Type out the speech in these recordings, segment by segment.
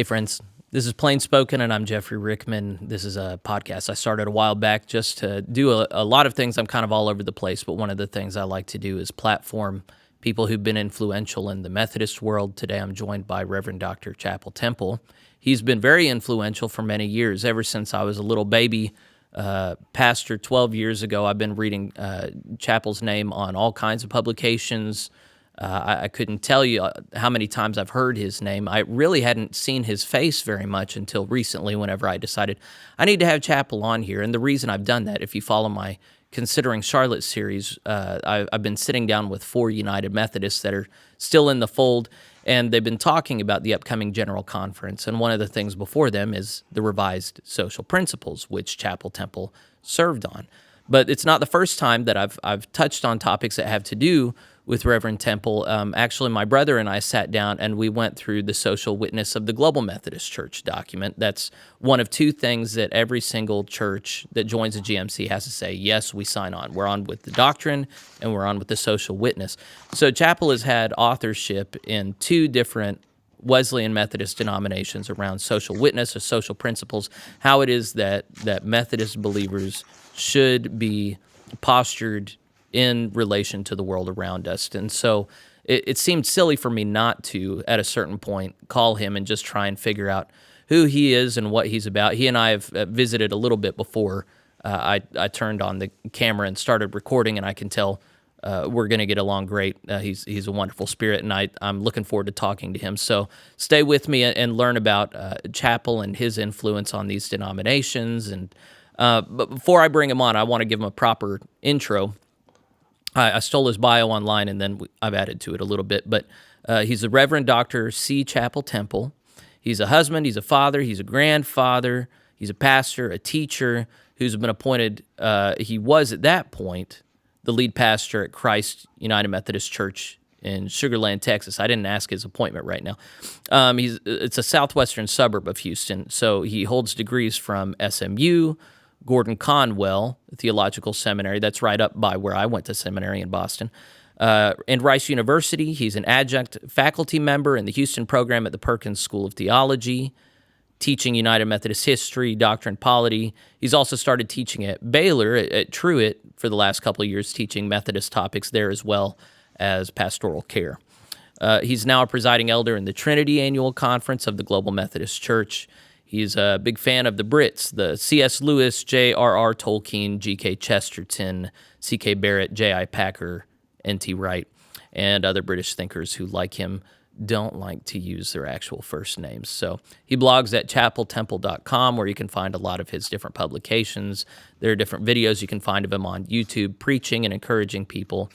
Hey, friends. This is PlainSpoken, and I'm Jeffrey Rickman. This is a podcast I started a while back just to do a lot of things. I'm kind of all over the place, but one of the things I like to do is platform people who've been influential in the Methodist world. Today I'm joined by Reverend Dr. Chappell Temple. He's been very influential for many years, ever since I was a little baby pastor 12 years ago. I've been reading Chappell's name on all kinds of publications. I couldn't tell you how many times I've heard his name. I really hadn't seen his face very much until recently, whenever I decided I need to have Chappell on here. And the reason I've done that, if you follow my Considering Charlotte series, I've been sitting down with 4 United Methodists that are still in the fold, and they've been talking about the upcoming General Conference. And one of the things before them is the revised social principles, which Chappell Temple served on. But it's not the first time that I've touched on topics that have to do with Reverend Temple. Actually, my brother and I sat down and we went through the social witness of the Global Methodist Church document. That's one of 2 things that every single church that joins a GMC has to say, yes, we sign on. We're on with the doctrine and we're on with the social witness. So Chappell has had authorship in 2 different Wesleyan Methodist denominations around social witness or social principles, how it is that Methodist believers should be postured in relation to the world around us. And so it seemed silly for me not to, at a certain point, call him and just try and figure out who he is and what he's about. He and I have visited a little bit before I turned on the camera and started recording, and I can tell we're going to get along great. He's a wonderful spirit, and I'm looking forward to talking to him. So stay with me and learn about Chappell and his influence on these denominations. But before I bring him on, I want to give him a proper intro. I stole his bio online, and then I've added to it a little bit. But he's the Reverend Dr. C. Chappell Temple. He's a husband, he's a father, he's a grandfather, he's a pastor, a teacher who's been appointed, he was at that point the lead pastor at Christ United Methodist Church in Sugar Land, Texas. I didn't ask his appointment right now. It's a southwestern suburb of Houston, so he holds degrees from SMU, Gordon-Conwell Theological Seminary. That's right up by where I went to seminary in Boston. And Rice University. He's an adjunct faculty member in the Houston program at the Perkins School of Theology, teaching United Methodist history, doctrine, polity. He's also started teaching at Baylor, at Truett, for the last couple of years, teaching Methodist topics there as well as pastoral care. He's now a presiding elder in the Trinity Annual Conference of the Global Methodist Church. He's a big fan of the Brits, the C.S. Lewis, J.R.R. Tolkein, G.K. Chesterton, C.K. Barrett, J.I. Packer, N.T. Wright, and other British thinkers who, like him, don't like to use their actual first names. So he blogs at chappelltemple.com, where you can find a lot of his different publications. There are different videos you can find of him on YouTube preaching and encouraging people.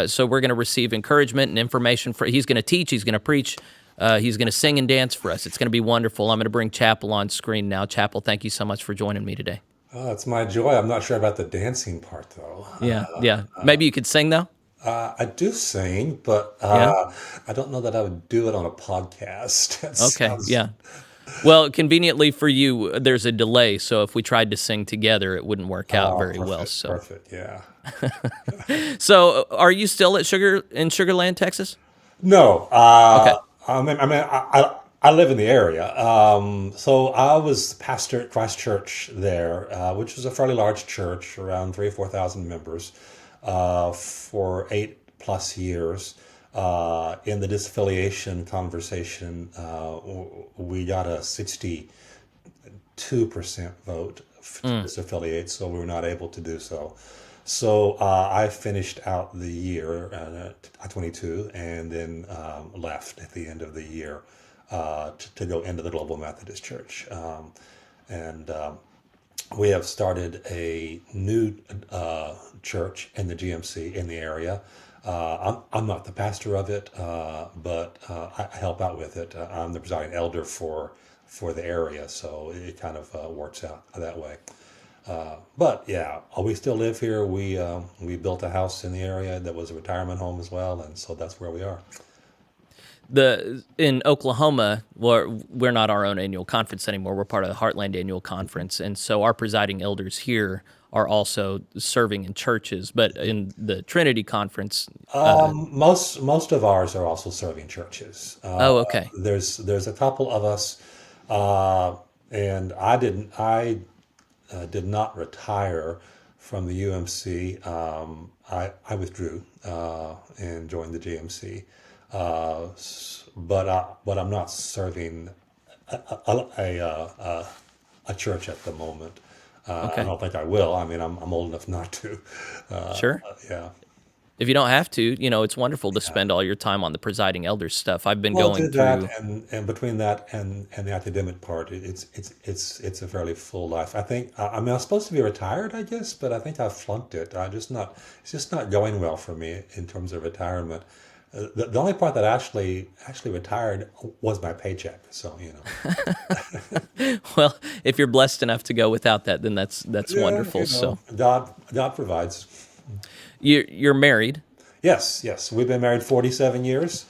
So we're going to receive encouragement and information. He's going to teach, he's going to preach, he's going to sing and dance for us. It's going to be wonderful. I'm going to bring Chappell on screen now. Chappell, thank you so much for joining me today. Oh, it's my joy. I'm not sure about the dancing part, though. Yeah. Maybe you could sing, though? I do sing, but Yeah? I don't know that I would do it on a podcast. That Okay, sounds yeah. Well, conveniently for you, there's a delay, so if we tried to sing together, it wouldn't work out very well. perfect. Yeah. So are you still at in Sugar Land, Texas? No, Okay. I live in the area. So I was pastor at Christ Church there, which was a fairly large church, around 3,000 or 4,000 members, for 8+ years. In the disaffiliation conversation, we got a 62% vote to disaffiliate, so we were not able to do so. So I finished out the year at 22, and then left at the end of the year to go into the Global Methodist Church. And we have started a new church in the GMC in the area. I'm not the pastor of it, but I help out with it. I'm the presiding elder for the area, so it kind of works out that way. But yeah, we still live here. We built a house in the area that was a retirement home as well, and so that's where we are. In Oklahoma, we're not our own annual conference anymore. We're part of the Heartland Annual Conference, and so our presiding elders here are also serving in churches. But in the Trinity Conference, Most of ours are also serving churches. oh, okay, There's a couple of us, uh, and I did not retire from the UMC. I withdrew and joined the GMC, but I'm not serving a church at the moment. I okay, don't think I will. I mean, I'm old enough not to. sure. Yeah. If you don't have to, it's wonderful to spend all your time on the presiding elders stuff. I've been Well, going do that, through. and between that and the academic part, it's a fairly full life. I mean, I'm supposed to be retired, I guess, but I think I flunked it. It's just not going well for me in terms of retirement. The only part that actually retired was my paycheck. So, Well, if you're blessed enough to go without that, then that's yeah, wonderful. So God provides. you're married. Yes. We've been married 47 years.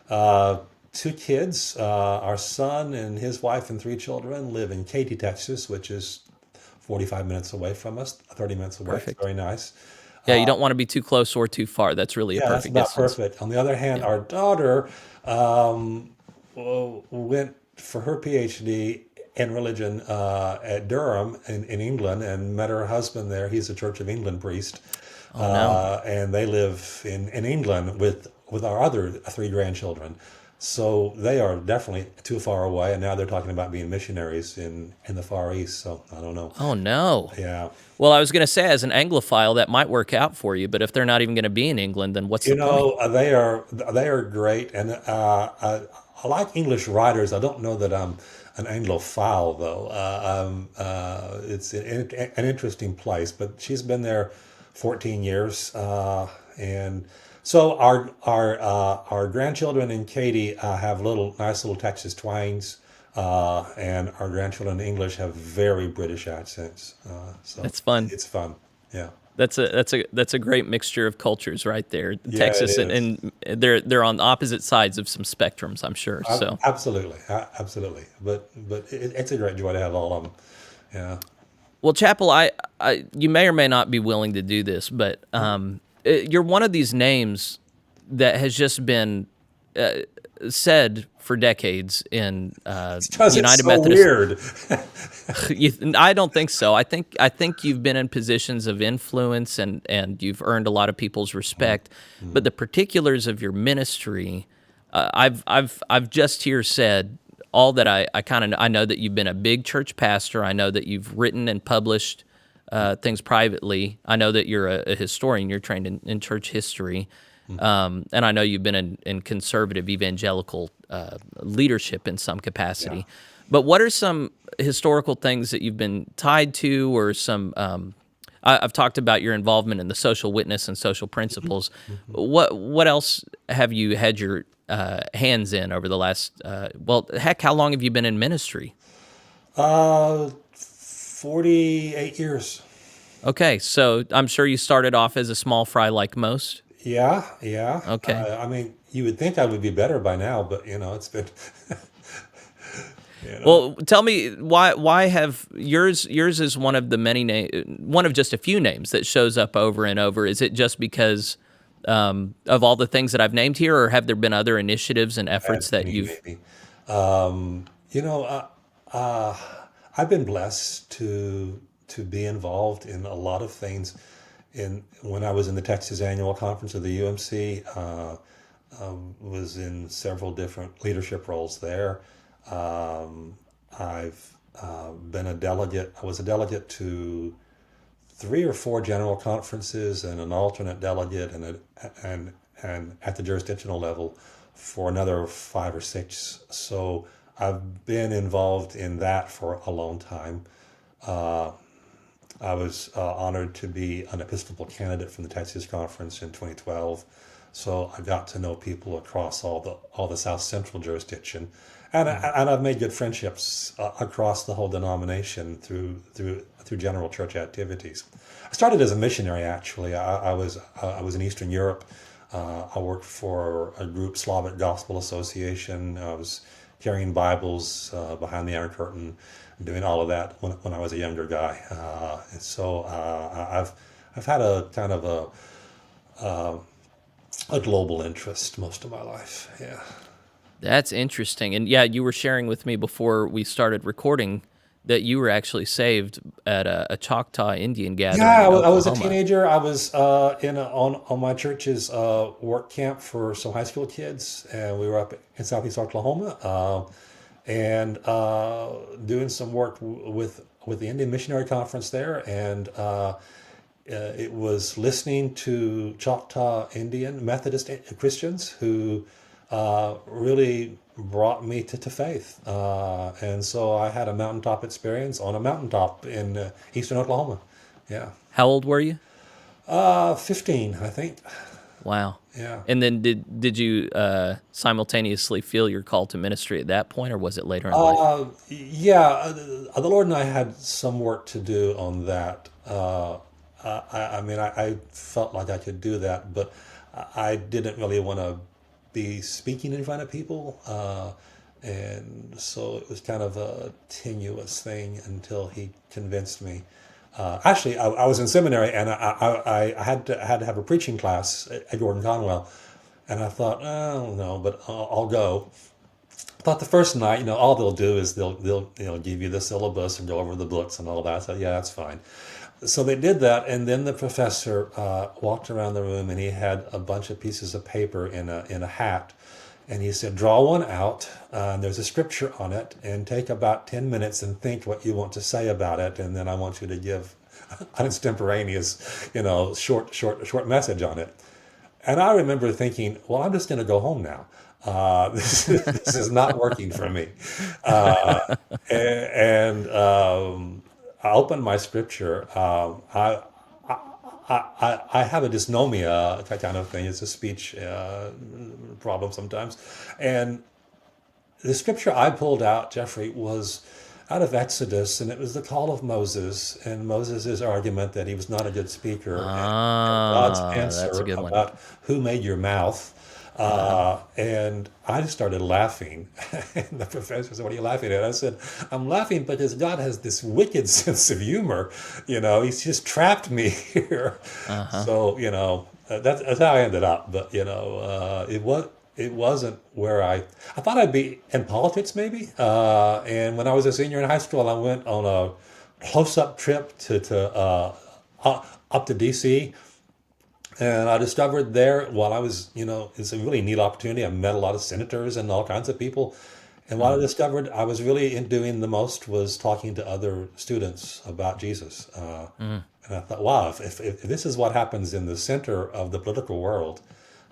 Uh, Two kids. Our son and his wife and three children live in Katy, Texas, which is 45 minutes away from us, 30 minutes away. It's Perfect. very nice. Yeah, you don't want to be too close or too far. That's really a Yeah, that's perfect about distance. perfect. On the other hand, our daughter went for her PhD in religion at Durham in England and met her husband there. He's a Church of England priest. Oh no. And they live in England with our other three grandchildren. So they are definitely too far away, and now they're talking about being missionaries in the Far East. So I don't know. Oh no. Yeah, Well, I was going to say, as an Anglophile, that might work out for you, but if they're not even going to be in England, then what's the point? they are great, and I like English writers. I don't know that I'm an Anglophile though. It's an interesting place, but she's been there 14 years, and so our grandchildren in Katy have nice little Texas twangs, and our grandchildren in English have very British accents. So That's fun. it's fun. Yeah, That's a great mixture of cultures right there. yeah, it Texas is. and they're on opposite sides of some spectrums, I'm sure. So, Absolutely, absolutely. But it's a great joy to have all of them. Yeah. well, Chappell, you may or may not be willing to do this, but you're one of these names that has just been said for decades in It's because it's United so Methodist. weird. I don't think so. I think you've been in positions of influence and you've earned a lot of people's respect. But the particulars of your ministry, I've just here said all that I know that you've been a big church pastor. I know that you've written and published things privately. I know that you're a historian. You're trained in church history. And I know you've been in conservative evangelical leadership in some capacity. Yeah. But what are some historical things that you've been tied to, or some? I've talked about your involvement in the social witness and social principles. What else have you had your hands in over the last? Well, heck, how long have you been in ministry? 48 years. Okay, so I'm sure you started off as a small fry like most. Yeah, yeah. Okay. I mean, you would think I would be better by now, but it's been, you know. Well, tell me why have yours is one of the one of just a few names that shows up over and over. Is it just because of all the things that I've named here, or have there been other initiatives and efforts that you've? Maybe. Um, you know, I've been blessed to be involved in a lot of things. When I was in the Texas Annual Conference of the UMC, was in several different leadership roles there. I've been a delegate. I was a delegate to 3 or 4 general conferences and an alternate delegate and at the jurisdictional level for another 5 or 6. So I've been involved in that for a long time. I was honored to be an Episcopal candidate from the Texas Conference in 2012. So I got to know people across all the South Central jurisdiction, and I've made good friendships across the whole denomination through general church activities. I started as a missionary actually. I was in Eastern Europe I worked for a group, Slavic Gospel Association. I was carrying Bibles behind the Iron Curtain, doing all of that when I was a younger guy. And so I've had a kind of a global interest most of my life. Yeah. That's interesting. And yeah, you were sharing with me before we started recording that you were actually saved at a Choctaw Indian gathering Yeah, in I was a Oklahoma. teenager. I was on my church's work camp for some high school kids, and we were up in southeast Oklahoma, and doing some work with the Indian Missionary Conference there, and it was listening to Choctaw Indian Methodist Christians who really brought me to faith. And so I had a mountaintop experience on a mountaintop in eastern Oklahoma. Yeah. How old were you? 15, I think. Wow. Yeah. And then did you simultaneously feel your call to ministry at that point, or was it later in life? Yeah, the Lord and I had some work to do on that. I mean, I felt like I could do that, but I didn't really want to be speaking in front of people. And so it was kind of a tenuous thing until he convinced me. Actually, I was in seminary and I had to have a preaching class at Gordon-Conwell. And I thought, oh, no, but I'll go. I thought the first night, all they'll do is they'll give you the syllabus and go over the books and all that. So yeah, that's fine. So they did that, and then the professor walked around the room, and he had a bunch of pieces of paper in a hat, and he said, "Draw one out. And there's a scripture on it, and take about 10 minutes and think what you want to say about it, and then I want you to give an extemporaneous, short message on it." And I remember thinking, well, I'm just going to go home now. This is not working for me. And I opened my scripture. I have a dysnomia kind of thing. It's a speech problem sometimes. And the scripture I pulled out, Jeffrey, was out of Exodus, and it was the call of Moses and Moses' argument that he was not a good speaker, and God's That's a answer good one. about who made your mouth. And I just started laughing. And the professor said, "What are you laughing at?" I said, "I'm laughing because God has this wicked sense of humor. He's just trapped me here." So, that's how I ended up. But, it wasn't where I thought I'd be in politics maybe. And when I was a senior in high school, I went on a close-up trip up to DC. And I discovered there while I was, it's a really neat opportunity. I met a lot of senators and all kinds of people. And what I discovered I was really doing the most was talking to other students about Jesus. And I thought, wow, if this is what happens in the center of the political world,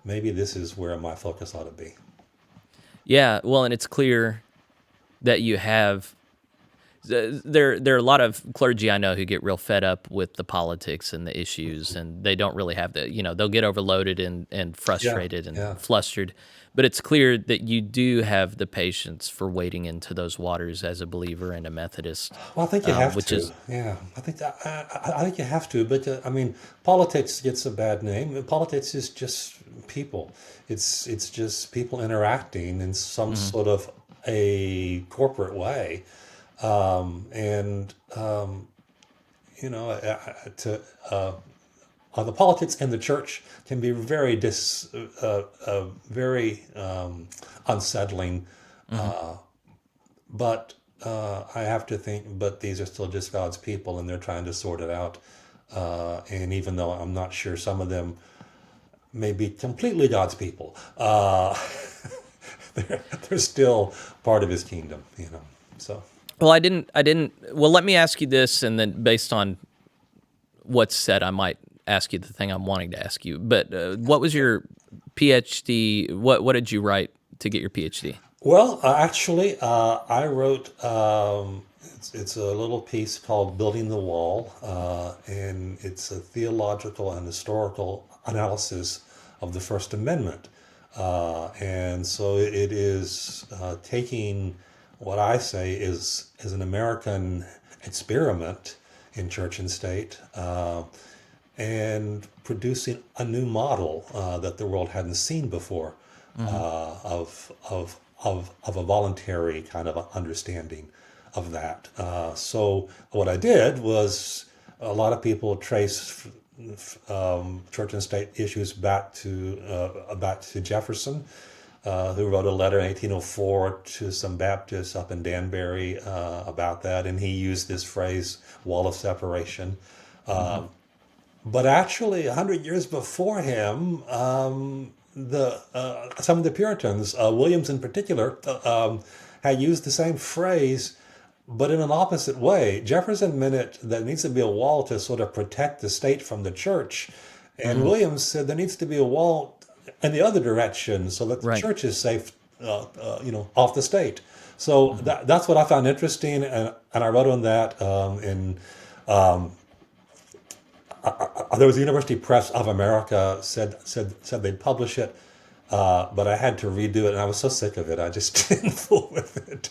maybe this is where my focus ought to be. Yeah, well, and it's clear that you have there are a lot of clergy I know who get real fed up with the politics and the issues, and they don't really have they'll get overloaded and Yeah, frustrated and yeah. flustered. But it's clear that you do have the patience for wading into those waters as a believer and a Methodist, Well, I think you have which to. is Yeah, I think I think you have to. But I mean, politics gets a bad name. Politics is just people. It's just people interacting in some sort of a corporate way, and to the politics in the church can be very unsettling. But I have to think, but these are still just God's people, and they're trying to sort it out. And even though I'm not sure some of them may be completely God's people, they're still part of His kingdom, So well, I didn't. Well, let me ask you this, and then based on what's said, I might ask you the thing I'm wanting to ask you. But what was your PhD? What did you write to get your PhD? well, actually, I wrote. It's a little piece called "Building the Wall," and it's a theological and historical analysis of the First Amendment. And so it is taking what I say is an American experiment in church and state, and producing a new model that the world hadn't seen before Hmm. of a voluntary kind of understanding of that. So what I did was a lot of people trace church and state issues back to Jefferson, who wrote a letter in 1804 to some Baptists up in Danbury about that, and he used this phrase "wall of separation." Hmm. But actually, 100 years before him, the some of the Puritans, Williams in particular, had used the same phrase, but in an opposite way. Jefferson meant it that needs to be a wall to sort of protect the state from the church, and Hmm. Williams said there needs to be a wall in the other direction so that the Right. church is safe, off the state. So Hmm. that's what I found interesting, and I wrote on that there was the University Press of America said they'd publish it, but I had to redo it, and I was so sick of it, I just didn't fool with it.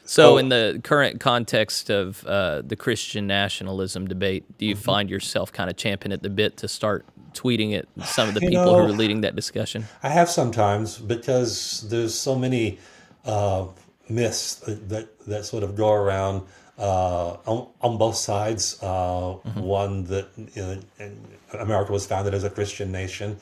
So, in Oh, the current context of the Christian nationalism debate, do you find yourself kind of champing at the bit to start tweeting at some of the you people who know, are leading that discussion? I have sometimes because there's so many uh, myths that sort of go around on both sides. Hmm. One that America was founded as a Christian nation,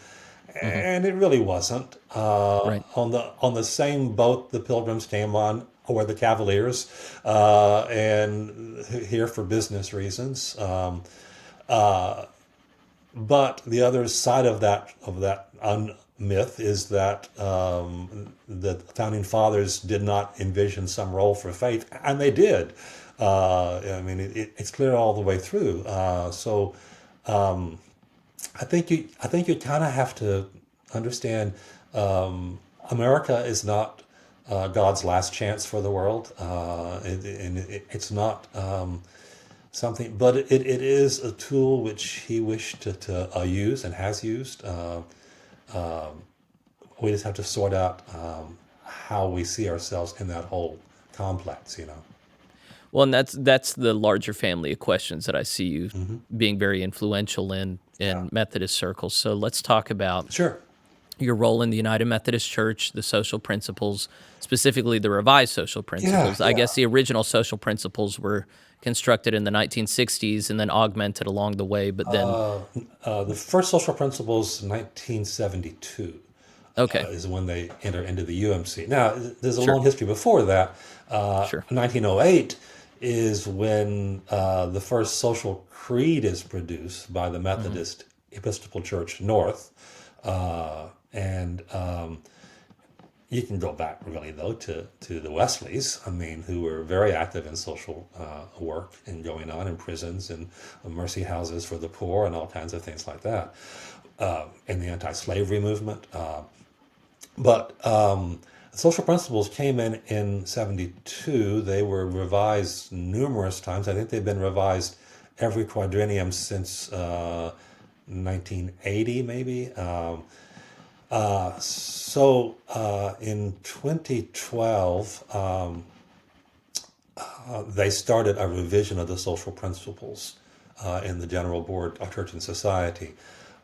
Hmm. and it really wasn't. Right. On the same boat the Pilgrims came on were the Cavaliers, and here for business reasons. But the other side of that myth is that the founding fathers did not envision some role for faith, and they did. I mean, it's clear all the way through. So I think you kind of have to understand America is not God's last chance for the world, and it's not something, but it is a tool which He wished to use and has used. We just have to sort out how we see ourselves in that whole complex, you know. Well, and that's the larger family of questions that I see you Hmm. being very influential Yeah, in Methodist circles. So let's talk about sure. your role in the United Methodist Church, the social principles, specifically the revised social Yeah, principles. I yeah. guess the original social principles were constructed in the 1960s and then augmented along the way. But then, The first social principles, 1972, okay, is when they enter into the UMC. Now, there's a sure, long history before that. sure. 1908 is when the first social creed is produced by the Hmm. Methodist Episcopal Church North. And You can go back really though to the Wesleys. I mean, who were very active in social work and going on in prisons and mercy houses for the poor and all kinds of things like that. In the anti-slavery movement, but social principles came in 72. They were revised numerous times. I think they've been revised every quadrennium since 1980, maybe. In 2012, they started a revision of the social principles in the General Board of Church and Society.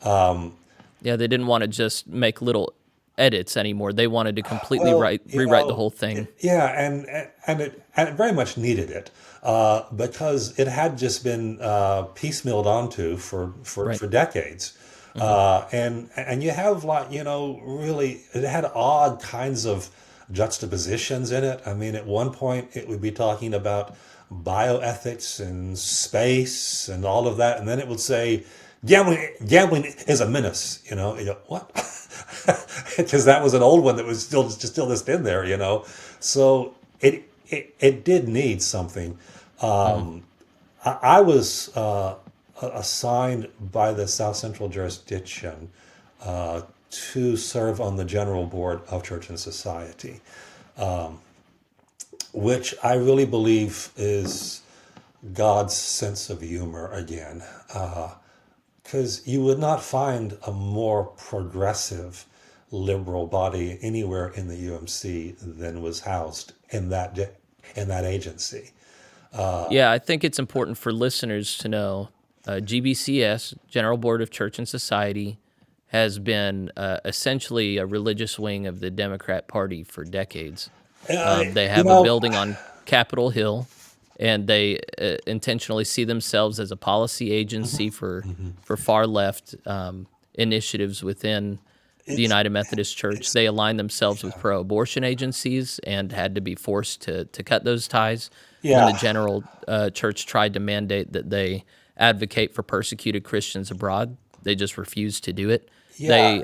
Yeah, they didn't want to just make little edits anymore. They wanted to completely Well, rewrite the whole thing. yeah, and it very much needed it because it had just been piecemealed onto Right. for decades, Hmm. and you have really it had odd kinds of juxtapositions in it. I mean, at one point it would be talking about bioethics and space and all of that, and then it would say gambling is a menace. You go, what? Because that was an old one that was still just in there, you know. So it did need something. Hmm. I was assigned by the South Central jurisdiction to serve on the General Board of Church and Society, which I really believe is God's sense of humor again. Because you would not find a more progressive liberal body anywhere in the UMC than was housed in that agency. Yeah, I think it's important for listeners to know GBCS, General Board of Church and Society, has been essentially a religious wing of the Democrat Party for decades. They You have a know, building on Capitol Hill, and they intentionally see themselves as a policy agency for far left initiatives within the it's United Methodist Church. They align themselves with pro-abortion agencies and had to be forced to cut those ties when the yeah, General Church tried to mandate that they advocate for persecuted Christians abroad. They just refused to do it. yeah, They,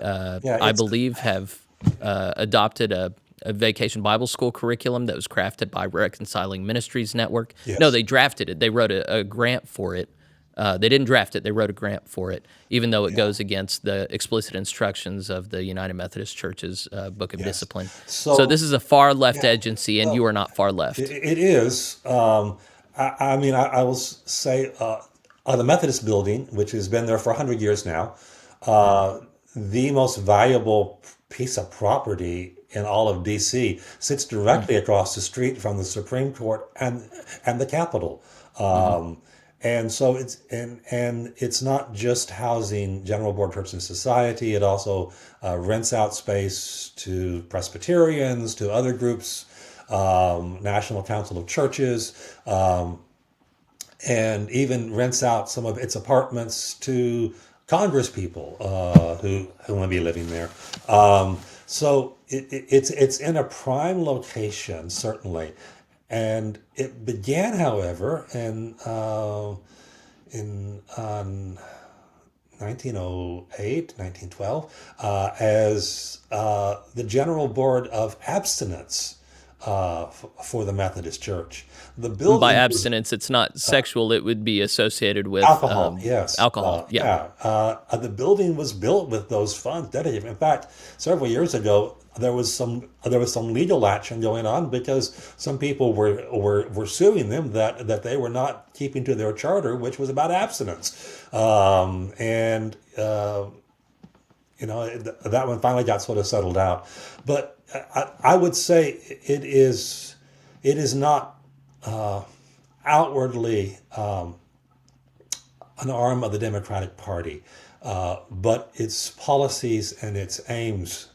yeah. I It's believe, have adopted a vacation Bible school curriculum that was crafted by Reconciling Ministries Network. No, yes, they drafted it. They wrote a grant for it. They didn't draft it. They wrote a grant for it, even though it yeah, goes against the explicit instructions of the United Methodist Church's Book of yes. Discipline. So So this is a far left yeah, agency, and you well, are not far left. it is. I mean, I will say the Methodist Building, which has been there for 100 years now, uh, the most valuable piece of property in all of D.C. sits Mm, directly across the street from the Supreme Court and the Capitol. mhm. And so it's not just housing General Board Church and Society. It also rents out space to Presbyterians, to other groups, National Council of Churches, and even rents out some of its apartments to Congress people who want to be living there. So it's in a prime location, certainly, and it began, however, in 1908, 1912, as the General Board of Abstinence for the Methodist Church. The And by building was abstinence, it's not sexual. It would be associated with alcohol, yes. alcohol. Yeah. Yeah. The building was built with those funds dedicated. In fact, several years ago, there was some legal action going on because some people were suing them that they were not keeping to their charter, which was about abstinence. And that one finally got sort of settled out. But I would say it is not outwardly an arm of the Democratic Party, but its policies and its aims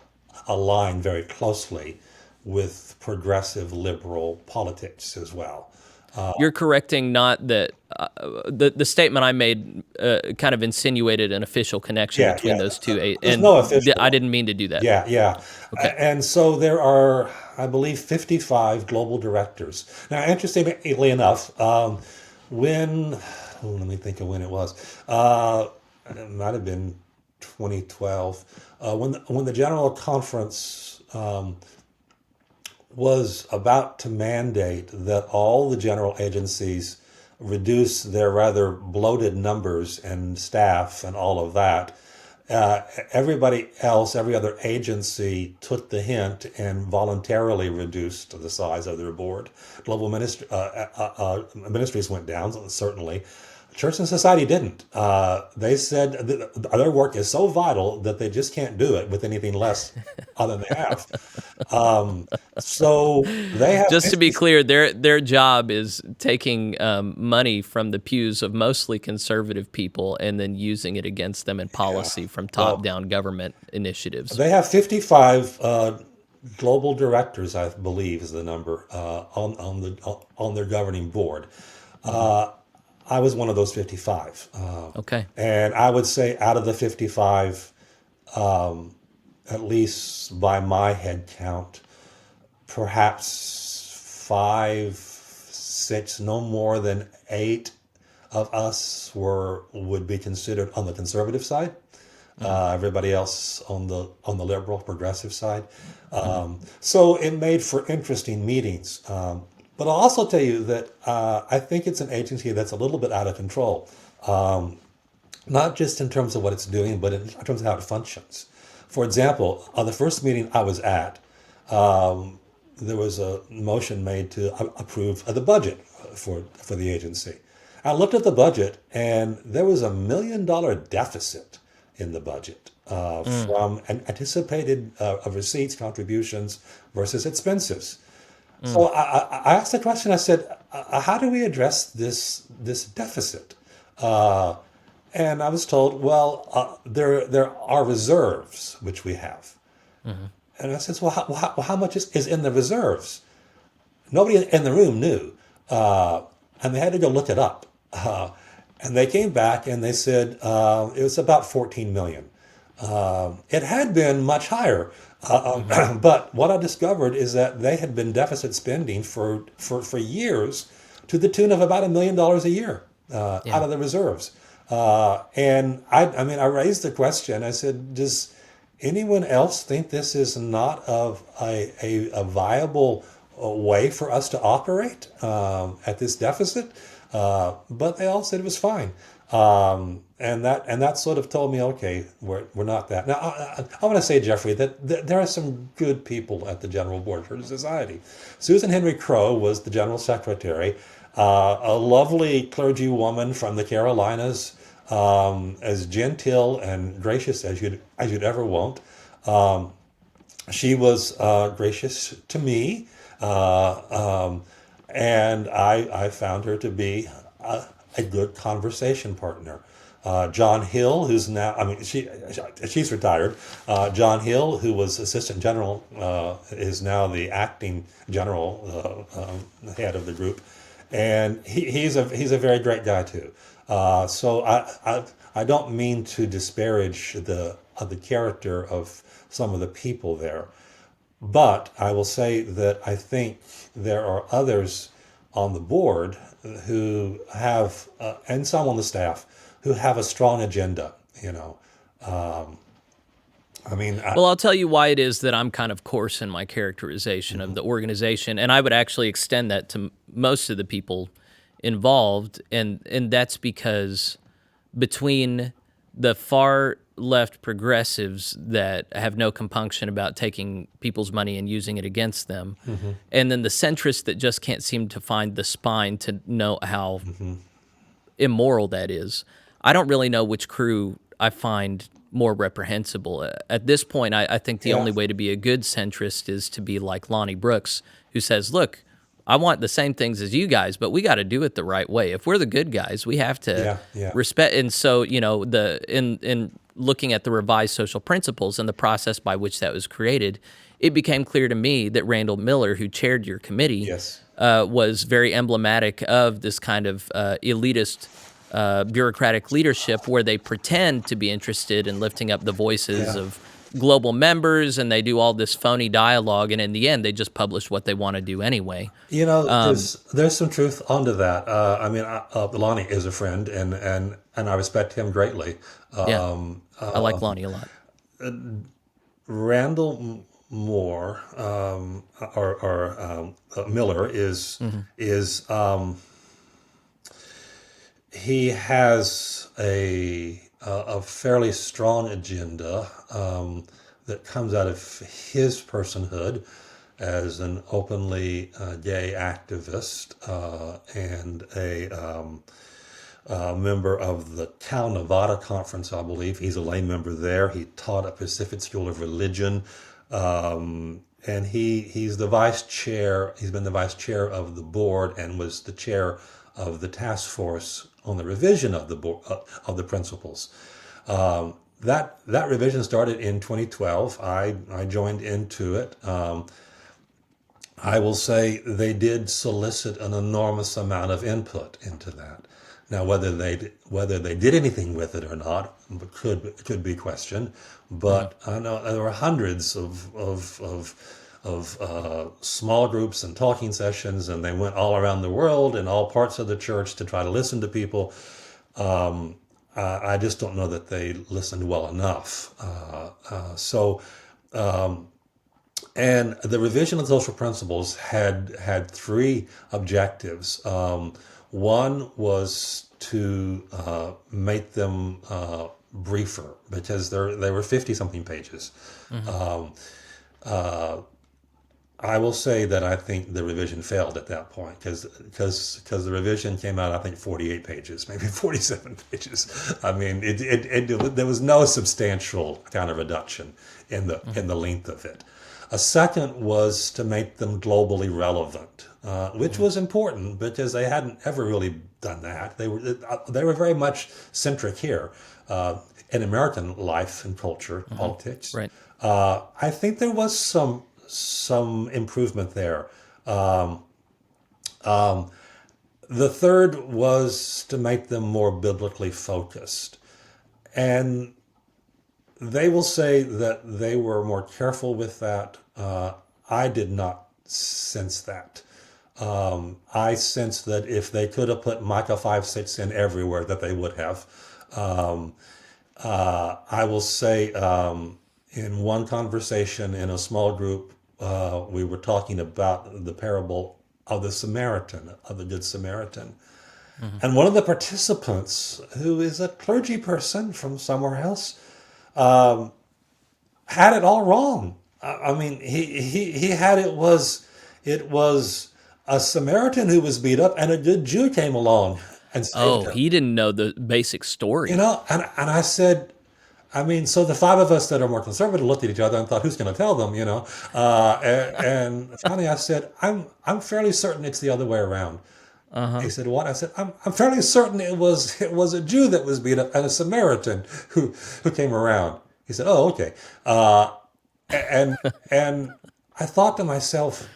align very closely with progressive liberal politics as well. You're correcting not that the statement I made kind of insinuated an official connection Yeah, between yeah. those two, There's no I official. didn't mean to do that. Yeah, yeah. Okay. And so there are, I believe, 55 global directors. Now, interestingly enough, let me think of when it was. It might have been 2012, when the General Conference was about to mandate that all the general agencies reduce their rather bloated numbers and staff and all of that. Everybody else, every other agency took the hint and voluntarily reduced the size of their board. Global ministries went down, certainly. Church and Society didn't. They said their work is so vital that they just can't do it with anything less than they have. So they have Just to be 50. clear, their job is taking money from the pews of mostly conservative people and then using it against them in Yeah. policy from Well, top-down government initiatives. they have 55 global directors, I believe, is the number on their governing board. Hmm. I was one of those 55, Okay. and I would say out of the 55, at least by my head count, perhaps five, six, no more than eight of us would be considered on the conservative side. Hmm. Everybody else on the liberal progressive side. Hmm. So it made for interesting meetings. But I'll also tell you that I think it's an agency that's a little bit out of control, not just in terms of what it's doing, but in terms of how it functions. For example, on the first meeting I was at, there was a motion made to approve the budget for the agency. I looked at the budget, and there was $1 million deficit in the budget Mm. from anticipated receipts, contributions versus expenses. Mm. So I asked the question. I said, "How do we address this deficit?" And I was told, well, there are reserves, which we have. And I said, well, how much is in the reserves? Nobody in the room knew. And they had to go look it up. And they came back and they said it was about 14 million. It had been much higher. But what I discovered is that they had been deficit spending for years to the tune of about $1 million a year out of the reserves. And I raised the question. I said, does anyone else think this is not a viable way for us to operate at this deficit? But they all said it was fine. And that sort of told me, okay, we're not that. Now, I want to say, Jeffrey, that there are some good people at the General Board of Church Society. Susan Henry Crow was the General Secretary, a lovely clergy woman from the Carolinas, as genteel and gracious as you'd ever want. She was gracious to me, and I found her to be a good conversation partner. John Hill, who's now, she's retired. John Hill, who was Assistant General, is now the acting General head of the group. And he's a very great guy too. So I don't mean to disparage the character of some of the people there, but I will say that I think there are others on the board who have, and some on the staff, who have a strong agenda, Well, I'll tell you why it is that I'm kind of coarse in my characterization of the organization, and I would actually extend that to most of the people involved, and that's because between the far left progressives that have no compunction about taking people's money and using it against them, and then the centrists that just can't seem to find the spine to know how immoral that is, I don't really know which crew I find more reprehensible. At this point, I think the only way to be a good centrist is to be like Lonnie Brooks, who says, look, I want the same things as you guys, but we got to do it the right way. If we're the good guys, we have to respect. And so, in looking at the revised social principles and the process by which that was created, it became clear to me that Randall Miller, who chaired your committee, was very emblematic of this kind of elitist bureaucratic leadership where they pretend to be interested in lifting up the voices of global members, and they do all this phony dialogue, and in the end, they just publish what they want to do anyway. There's some truth onto that. Lonnie is a friend, and I respect him greatly. I like Lonnie a lot. Randall Moore or Miller is he has a fairly strong agenda that comes out of his personhood as an openly gay activist and a member of the Cal Nevada Conference, I believe. He's a lay member there. He taught at Pacific School of Religion. And he's the vice chair. He's been the vice chair of the board and was the chair of the task force on the revision of the of the principles. That revision started in 2012. I joined into it. I will say they did solicit an enormous amount of input into that. Now, whether they did anything with it or not could be questioned. But I know there were hundreds of small groups and talking sessions, and they went all around the world in all parts of the church to try to listen to people. I just don't know that they listened well enough. And the revision of social principles had three objectives. One was to make them briefer, because they were 50-something pages. I will say that I think the revision failed at that point, because the revision came out, I think, 48 pages, maybe 47 pages. I mean, there was no substantial kind of reduction in the length of it. A second was to make them globally relevant, which was important because they hadn't ever really done that. They were very much centric here in American life and culture, politics. Right. I think there was some improvement there. The third was to make them more biblically focused. And they will say that they were more careful with that. I did not sense that. I sensed that if they could have put Micah 5:6 in everywhere, that they would have. Um, I will say in one conversation in a small group, we were talking about the parable of the Samaritan, of the Good Samaritan. And one of the participants, who is a clergy person from somewhere else, had it all wrong. I mean, he had it was a Samaritan who was beat up, and a good Jew came along and saved Oh, him. he didn't know the basic story. And I said, I mean, so the five of us that are more conservative looked at each other and thought, who's going to tell them, and finally I said, I'm fairly certain it's the other way around. He said, what? I said, I'm fairly certain it was a Jew that was beat up and a Samaritan who came around. He said, oh, okay. And and I thought to myself,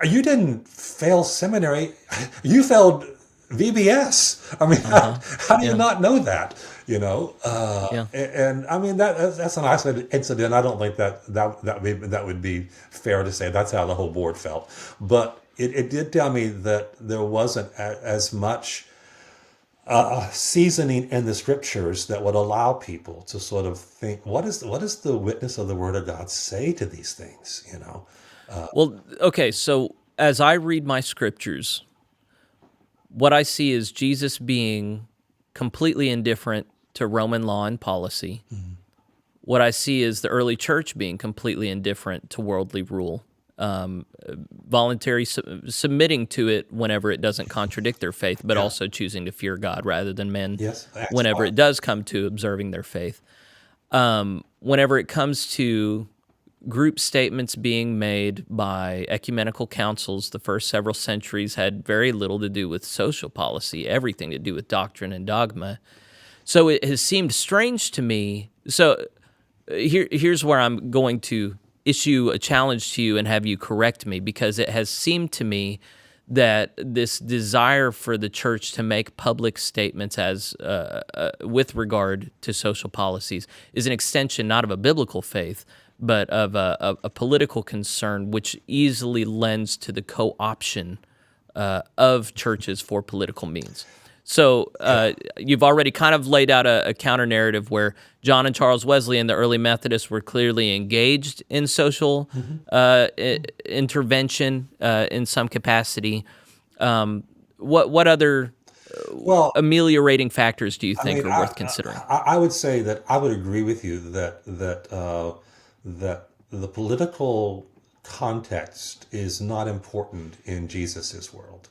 you didn't fail seminary, you failed VBS. I mean, how do you Yeah. not know that? Yeah. And I mean that's an isolated incident. I don't think that would be fair to say that's how the whole board felt. But it did tell me that there wasn't as much seasoning in the scriptures that would allow people to sort of think, what does the witness of the Word of God say to these things? Well, okay, so as I read my scriptures, what I see is Jesus being completely indifferent to Roman law and policy. What I see is the early church being completely indifferent to worldly rule, voluntary submitting to it whenever it doesn't contradict their faith, but also choosing to fear God rather than men Yes, that's whenever right. it does come to observing their faith. Whenever it comes to group statements being made by ecumenical councils, the first several centuries had very little to do with social policy, everything to do with doctrine and dogma. So it has seemed strange to me. So here's where I'm going to issue a challenge to you and have you correct me, because it has seemed to me that this desire for the church to make public statements as with regard to social policies is an extension not of a biblical faith, but of a political concern, which easily lends to the co-option of churches for political means. So you've already kind of laid out a counter narrative where John and Charles Wesley and the early Methodists were clearly engaged in social intervention in some capacity. What other Well, ameliorating factors do you I think mean, are worth considering? I would say that I would agree with you that the political context is not important in Jesus's world.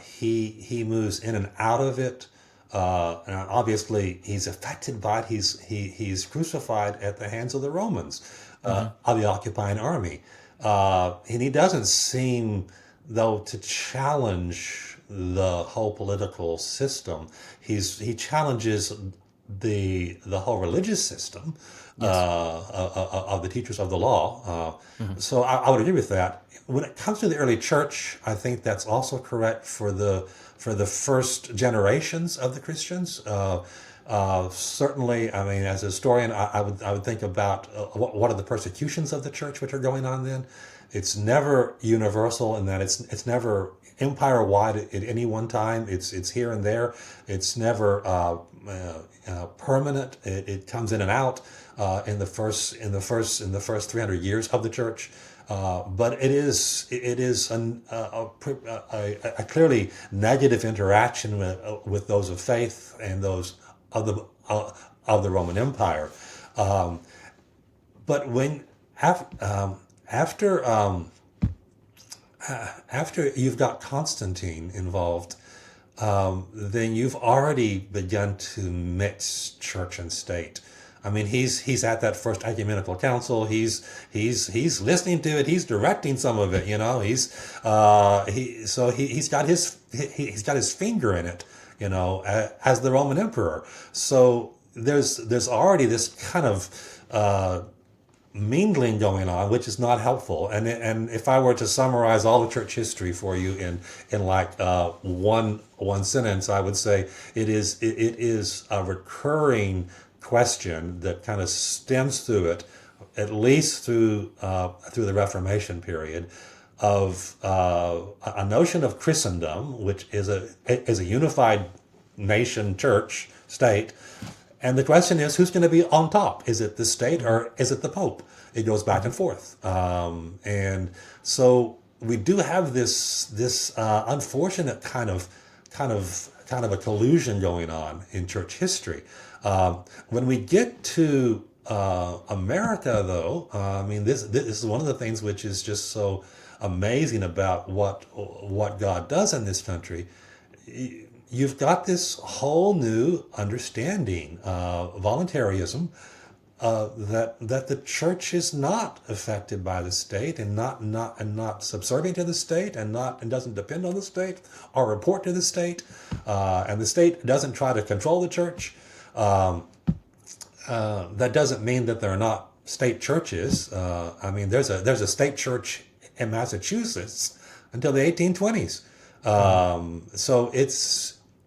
He moves in and out of it. And obviously, he's affected by it. He's crucified at the hands of the Romans, of the occupying army, and he doesn't seem, though, to challenge the whole political system. He challenges the whole religious system of the teachers of the law. So I would agree with that. When it comes to the early church, I think that's also correct for the first generations of the Christians. Certainly, I mean, as a historian, I would think about what are the persecutions of the church which are going on then. It's never universal in that it's never empire wide at any one time. It's here and there. It's never permanent. It comes in and out in the first 300 years of the church. But it is a clearly negative interaction with those of faith and those of the Roman Empire. But when after you've got Constantine involved, then you've already begun to mix church and state. I mean, he's at that first ecumenical council. He's listening to it. He's directing some of it. He's got his finger in it. As the Roman emperor. So there's already this kind of mingling going on, which is not helpful. And if I were to summarize all the church history for you in like one sentence, I would say it is a recurring question that kind of stems through it, at least through the Reformation period, of a notion of Christendom, which is a unified nation, church, state. And the question is, who's going to be on top? Is it the state or is it the Pope? It goes back and forth. And so we do have this unfortunate kind of a collusion going on in church history. When we get to America, though, I mean, this is one of the things which is just so amazing about what God does in this country. You've got this whole new understanding, voluntarism, that the church is not affected by the state and not subservient to the state and doesn't depend on the state or report to the state, and the state doesn't try to control the church. That doesn't mean that there are not state churches. I mean, there's a state church in Massachusetts until the 1820s. So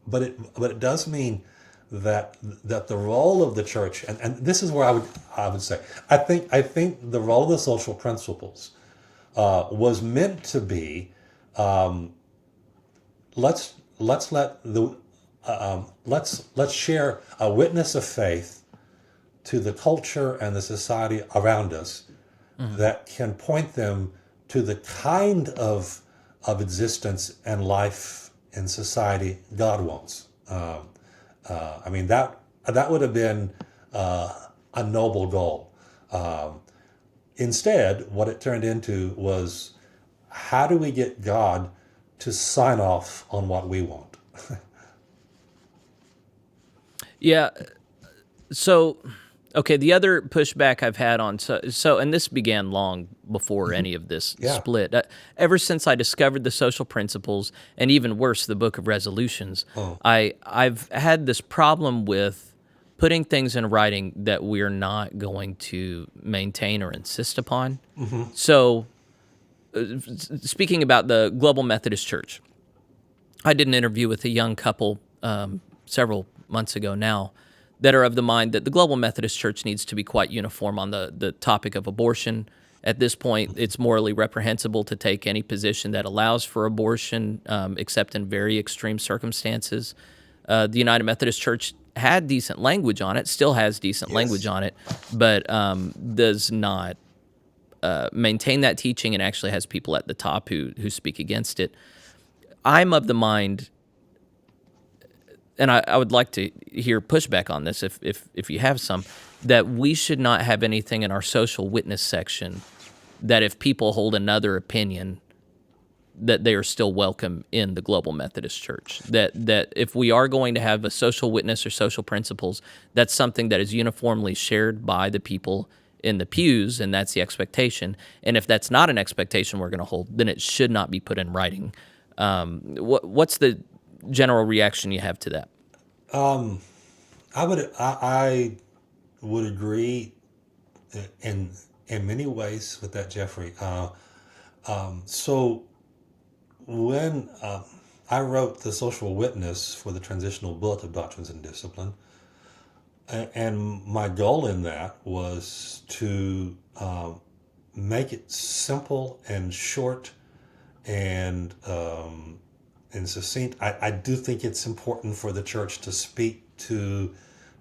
but it does mean that the role of the church, and this is where I would say, I think the role of the social principles was meant to be, let's share a witness of faith to the culture and the society around us, that can point them to the kind of existence and life in society God wants. I mean, that would have been a noble goal. Instead, what it turned into was, how do we get God to sign off on what we want? Yeah. So, okay, the other pushback I've had on, and this began long before any of this split. Ever since I discovered the social principles, and even worse, the Book of Resolutions, I've had this problem with putting things in writing that we're not going to maintain or insist upon. So, speaking about the Global Methodist Church, I did an interview with a young couple several months ago now, that are of the mind that the Global Methodist Church needs to be quite uniform on the topic of abortion. At this point, it's morally reprehensible to take any position that allows for abortion, except in very extreme circumstances. The United Methodist Church had decent language on it, still has decent language on it, but does not maintain that teaching, and actually has people at the top who speak against it. I'm of the mind, and I would like to hear pushback on this if you have some, that we should not have anything in our social witness section that if people hold another opinion, that they are still welcome in the Global Methodist Church. That if we are going to have a social witness or social principles, that's something that is uniformly shared by the people in the pews, and that's the expectation. And if that's not an expectation we're going to hold, then it should not be put in writing. What's the general reaction you have to that? I would agree in many ways with that, Jeffrey. So when I wrote the social witness for the transitional book of Doctrines and Discipline, and my goal in that was to make it simple and short and succinct. I do think it's important for the church to speak to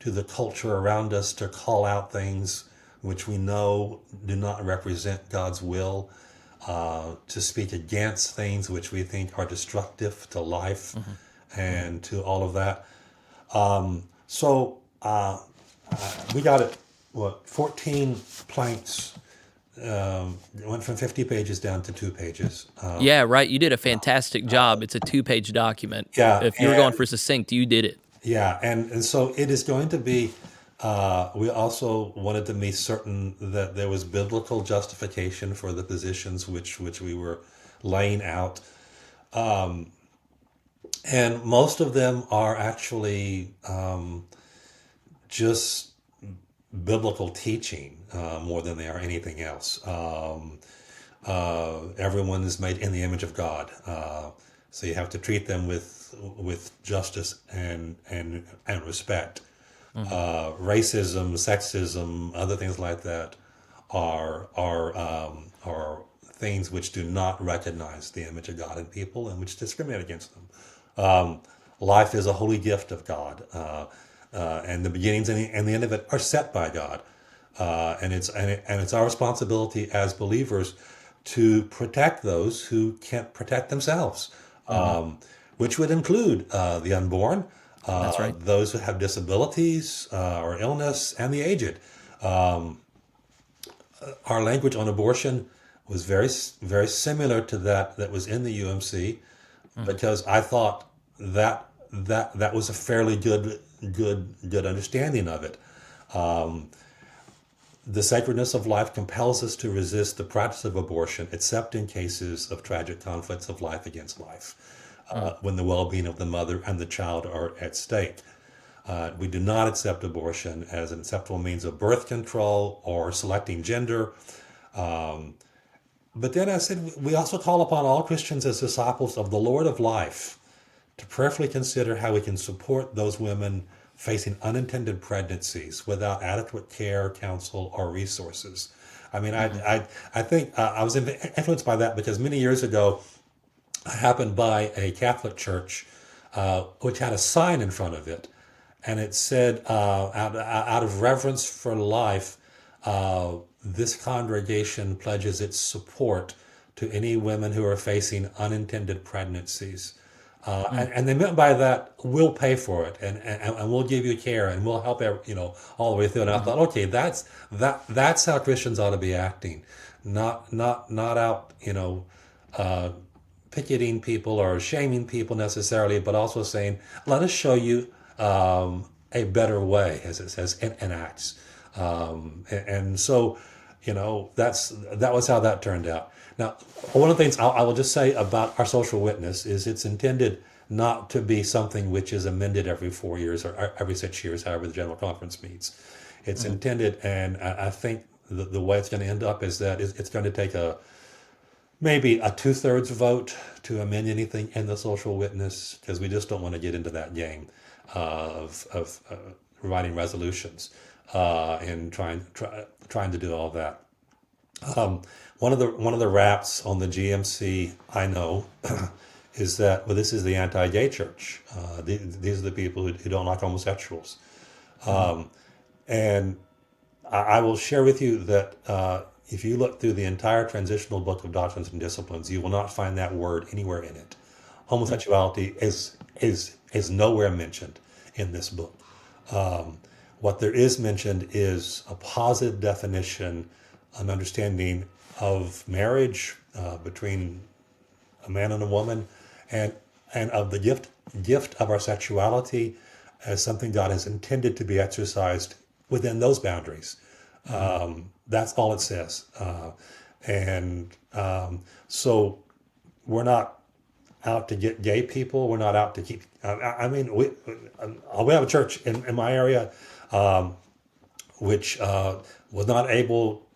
the culture around us, to call out things which we know do not represent God's will, to speak against things which we think are destructive to life and to all of that. So we got it, 14 planks. It went from 50 pages down to 2 pages. Yeah, right. You did a fantastic job. It's a 2-page document. Yeah. If you were going for succinct, you did it. Yeah, and so it is going to be We also wanted to be certain that there was biblical justification for the positions which we were laying out. And most of them are actually just biblical teaching more than they are anything else. Everyone is made in the image of God, so you have to treat them with justice and respect. Hmm. Racism, sexism, other things like that are things which do not recognize the image of God in people and which discriminate against them. Life is a holy gift of God, and the beginnings and the end of it are set by God, and it's our responsibility as believers to protect those who can't protect themselves, Hmm. which would include the unborn, That's right. those who have disabilities or illness, and the aged. Our language on abortion was very similar to that was in the UMC, Hmm. because I thought that was a fairly good understanding of it. The sacredness of life compels us to resist the practice of abortion, except in cases of tragic conflicts of life against life, Hmm. when the well-being of the mother and the child are at stake. We do not accept abortion as an acceptable means of birth control or selecting gender. But then I said, we also call upon all Christians as disciples of the Lord of life to prayerfully consider how we can support those women facing unintended pregnancies without adequate care, counsel, or resources. I mean, Hmm. I think I was influenced by that because many years ago, I happened by a Catholic church which had a sign in front of it, and it said, out of reverence for life, this congregation pledges its support to any women who are facing unintended pregnancies. Hmm. And they meant by that, we'll pay for it, and we'll give you care, and we'll help all the way through. And I Hmm. thought, okay, that's how Christians ought to be acting, not out picketing people or shaming people necessarily, but also saying, let us show you a better way, as it says in Acts. And so, that was how that turned out. Now, one of the things I will just say about our social witness is it's intended not to be something which is amended every 4 years or every 6 years, however the General Conference meets. It's Hmm. intended, and I think the way it's going to end up is that it's going to take maybe a two-thirds vote to amend anything in the social witness, because we just don't want to get into that game of writing resolutions and trying to do all that. One of the raps on the GMC I know is that, well, this is the anti-gay church. These are the people who don't like homosexuals. Hmm. And I will share with you that if you look through the entire transitional book of Doctrines and Disciplines, you will not find that word anywhere in it. Homosexuality is nowhere mentioned in this book. What there is mentioned is a positive definition, an understanding of marriage between a man and a woman, and of the gift of our sexuality as something God has intended to be exercised within those boundaries. Hmm. That's all it says, and so we're not out to get gay people. We're not out to keep. I mean, we have a church in my area which was not able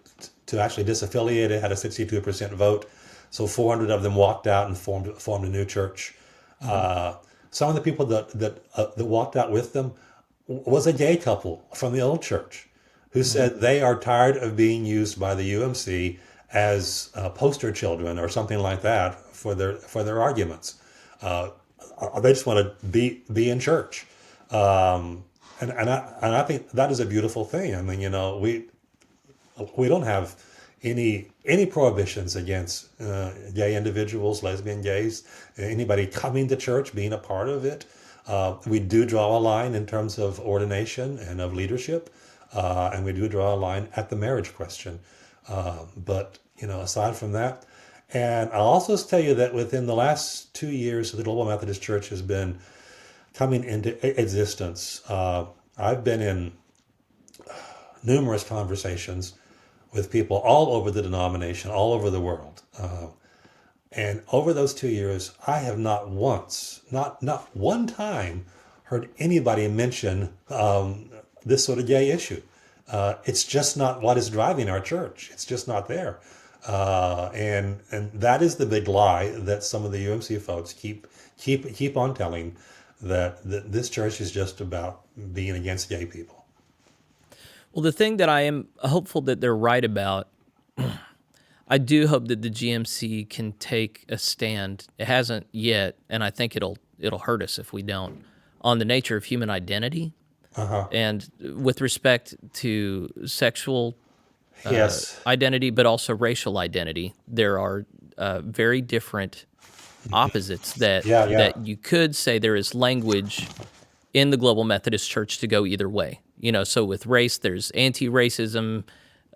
to actually disaffiliate. It had a 62% vote. So 400 of them walked out and formed a new church. Hmm. Some of the people that walked out with them was a gay couple from the old church who Hmm. said they are tired of being used by the UMC as poster children or something like that for their arguments. Uh, they just want to be in church. And I think that is a beautiful thing. I mean, we don't have any prohibitions against gay individuals, lesbian, gays, anybody coming to church, being a part of it. We do draw a line in terms of ordination and of leadership, and we do draw a line at the marriage question. But aside from that, and I'll also tell you that within the last 2 years, the Global Methodist Church has been coming into existence. I've been in numerous conversations with people all over the denomination, all over the world. And over those 2 years, I have not once, not one time, heard anybody mention this sort of gay issue. It's just not what is driving our church. It's just not there. And that is the big lie that some of the UMC folks keep on telling, that this church is just about being against gay people. Well, the thing that I am hopeful that they're right about, I do hope that the GMC can take a stand. It hasn't yet, and I think it'll hurt us if we don't, on the nature of human identity. And with respect to sexual Yes. identity, but also racial identity, there are very different opposites that that you could say there is language in the Global Methodist Church to go either way. So with race, there's anti-racism,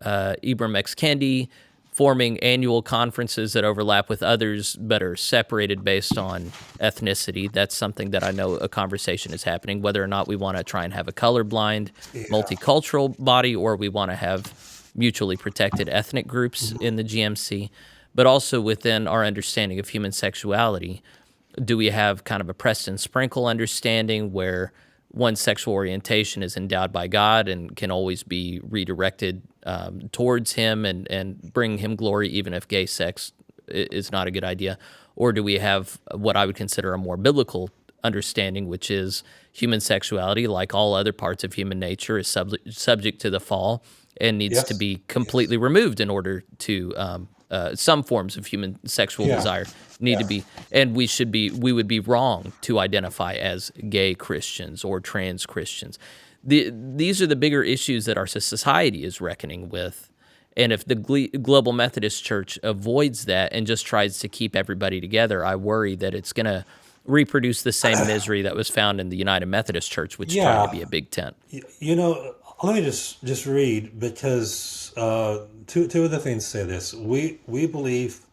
Ibram X. Kendi, forming annual conferences that overlap with others but are separated based on ethnicity. That's something that I know a conversation is happening, whether or not we want to try and have a colorblind, multicultural body, or we want to have mutually protected ethnic groups in the GMC. But also within our understanding of human sexuality, do we have kind of a Preston Sprinkle understanding where one's sexual orientation is endowed by God and can always be redirected towards him and bring him glory, even if gay sex is not a good idea? Or do we have what I would consider a more biblical understanding, which is human sexuality, like all other parts of human nature, is subject to the fall and needs to be completely removed in order to some forms of human sexual desire need to be, and we would be wrong to identify as gay Christians or trans Christians. These are the bigger issues that our society is reckoning with. And if the Global Methodist Church avoids that and just tries to keep everybody together, I worry that it's going to reproduce the same misery that was found in the United Methodist Church, which tried to be a big tent. Let me just read, because two of the things say this. We believe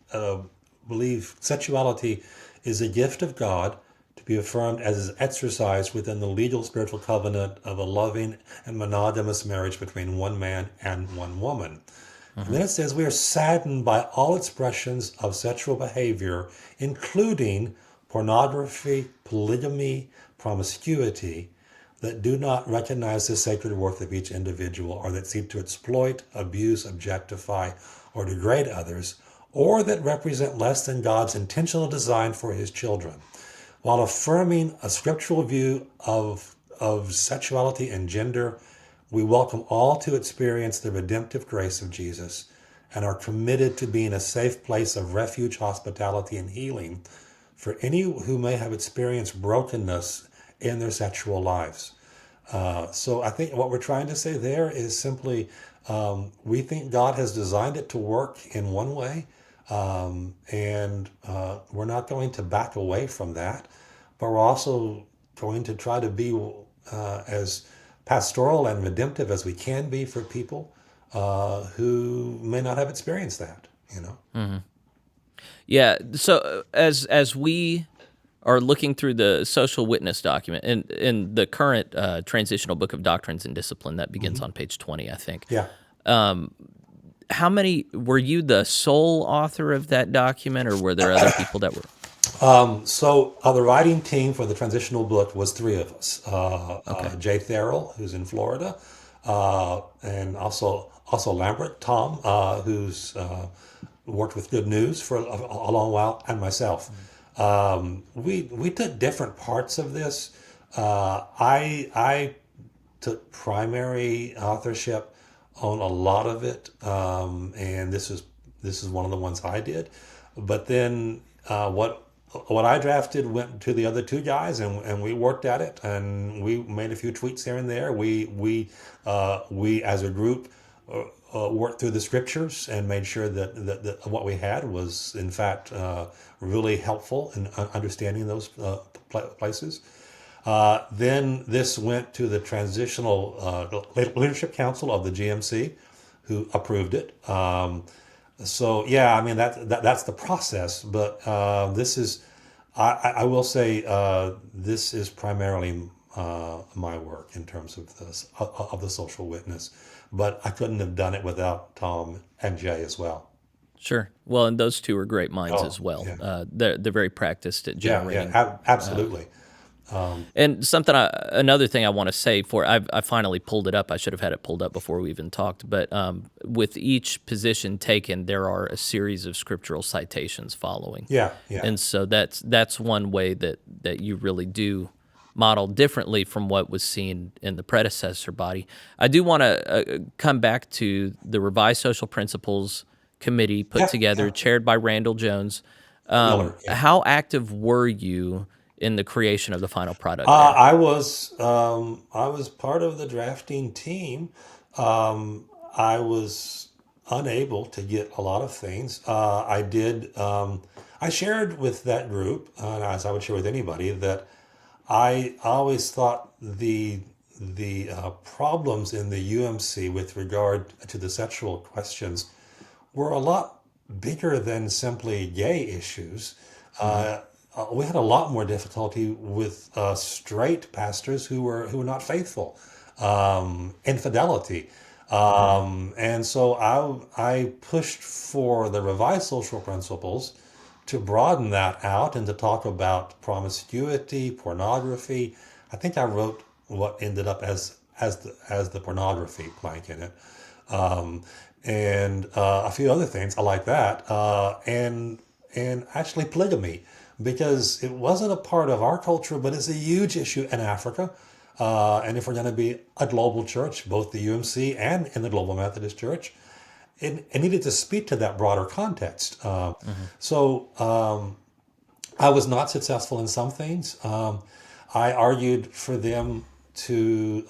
sexuality is a gift of God to be affirmed as is exercised within the legal spiritual covenant of a loving and monogamous marriage between one man and one woman. And then it says we are saddened by all expressions of sexual behavior, including pornography, polygamy, promiscuity, that do not recognize the sacred worth of each individual, or that seek to exploit, abuse, objectify, or degrade others, or that represent less than God's intentional design for his children. While affirming a scriptural view of sexuality and gender, we welcome all to experience the redemptive grace of Jesus and are committed to being a safe place of refuge, hospitality, and healing for any who may have experienced brokenness in their sexual lives. So I think what we're trying to say there is simply we think God has designed it to work in one way, and we're not going to back away from that, but we're also going to try to be as pastoral and redemptive as we can be for people who may not have experienced that, Yeah. So as we are looking through the social witness document in the current transitional book of doctrines and discipline that begins on page 20, I think. Yeah. How many were you the sole author of that document, or were there other people that were? So the writing team for the transitional book was three of us. Jay Therrell, who's in Florida, and also Lambert, Tom, who's worked with Good News for a long while, and myself. We took different parts of this. I took primary authorship on a lot of it, and this is one of the ones I did. But then what I drafted went to the other two guys, and we worked at it, and we made a few tweaks here and there. We as a group worked through the scriptures and made sure that what we had was in fact really helpful in understanding those places. Then this went to the Transitional Leadership Council of the GMC, who approved it. So yeah, I mean that's the process. But this is, I will say, this is primarily my work in terms of this of the social witness. But I couldn't have done it without Tom and Jay as well. Sure. Well, and those two are great minds Oh, as well. yeah, They're very practiced at yeah, generating. absolutely. And another thing I want to say I finally pulled it up. I should have had it pulled up before we even talked. But with each position taken, there are a series of scriptural citations following. Yeah, yeah. And so that's one way that you really do model differently from what was seen in the predecessor body. I do want to come back to the Revised Social Principles Committee put Yeah, together, yeah. chaired by Randall Jones. Miller, yeah. How active were you in the creation of the final product there? I was part of the drafting team. I was unable to get a lot of things. I shared with that group, as I would share with anybody, that I always thought the problems in the UMC with regard to the sexual questions were a lot bigger than simply gay issues. We had a lot more difficulty with straight pastors who were not faithful, infidelity, and so I pushed for the revised social principles to broaden that out and to talk about promiscuity, pornography. I think I wrote what ended up as the pornography plank in it, and a few other things I like that, and actually polygamy, because it wasn't a part of our culture, but it's a huge issue in Africa. And if we're going to be a global church, both the UMC and in the Global Methodist Church, it needed to speak to that broader context. So I was not successful in some things. I argued for them to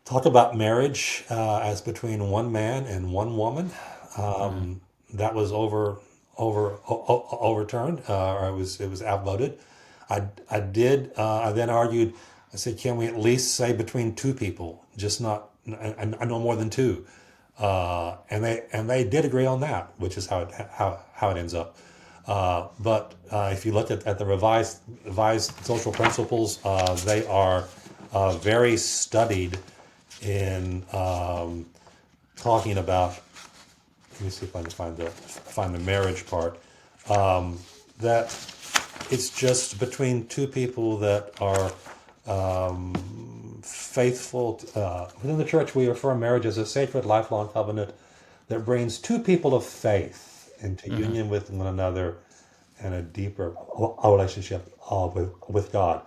talk about marriage as between one man and one woman. That was overturned, or it was outvoted. I then argued. I said, can we at least say between two people, just not, and no more than two? And they did agree on that, which is how it ends up. But if you look at the revised social principles, they are very studied in talking about. Let me see if I can find the marriage part. That it's just between two people that are faithful. Within the church, we refer marriage as a sacred, lifelong covenant that brings two people of faith into union with one another and a deeper relationship with God.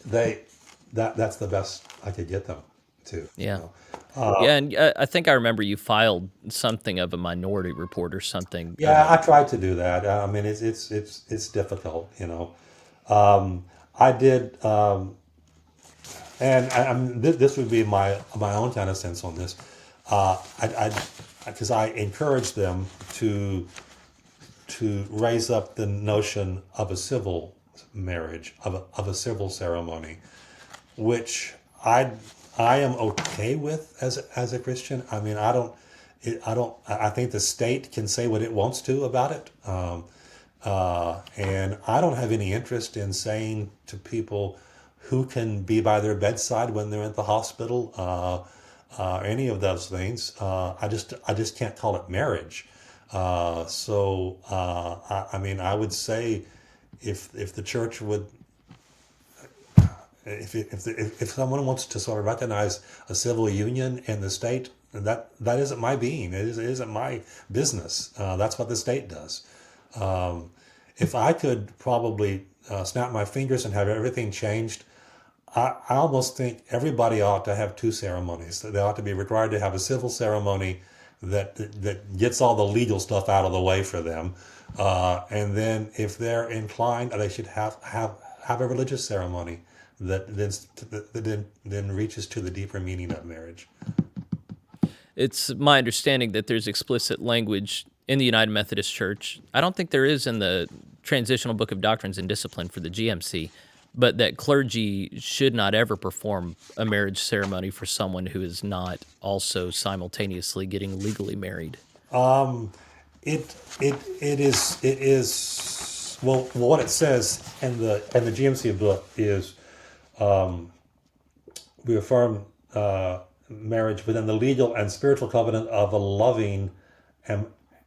That's the best I could get them to. Yeah. You know. Yeah, and I think I remember you filed something of a minority report or something. Yeah, I tried to do that. I mean, it's difficult, you know. I did, and this would be my own kind of sense on this. Because I encouraged them to raise up the notion of a civil marriage, of a civil ceremony, which I am okay with as a Christian. I mean, I think the state can say what it wants to about it. And I don't have any interest in saying to people who can be by their bedside when they're at the hospital, any of those things. I just can't call it marriage. I mean, I would say if the church would, if someone wants to sort of recognize a civil union in the state, that isn't my being. It isn't my business. That's what the state does. If I could probably snap my fingers and have everything changed, I almost think everybody ought to have two ceremonies. They ought to be required to have a civil ceremony that gets all the legal stuff out of the way for them, and then if they're inclined, they should have a religious ceremony that then reaches to the deeper meaning of marriage. It's my understanding that there's explicit language in the United Methodist Church. I don't think there is in the Transitional Book of Doctrines and Discipline for the GMC, but that clergy should not ever perform a marriage ceremony for someone who is not also simultaneously getting legally married. It is Well, what it says in the GMC book is we affirm marriage within the legal and spiritual covenant of a loving and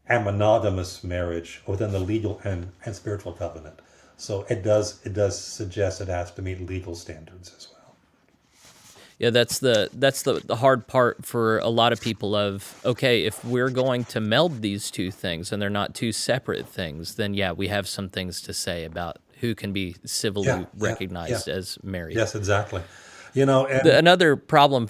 monogamous marriage within the legal and spiritual covenant. So it does suggest it has to meet legal standards as well. Yeah, that's the hard part for a lot of people of, okay, if we're going to meld these two things and they're not two separate things, then yeah, we have some things to say about who can be civilly Yeah, recognized as married. yes, exactly. And Another problem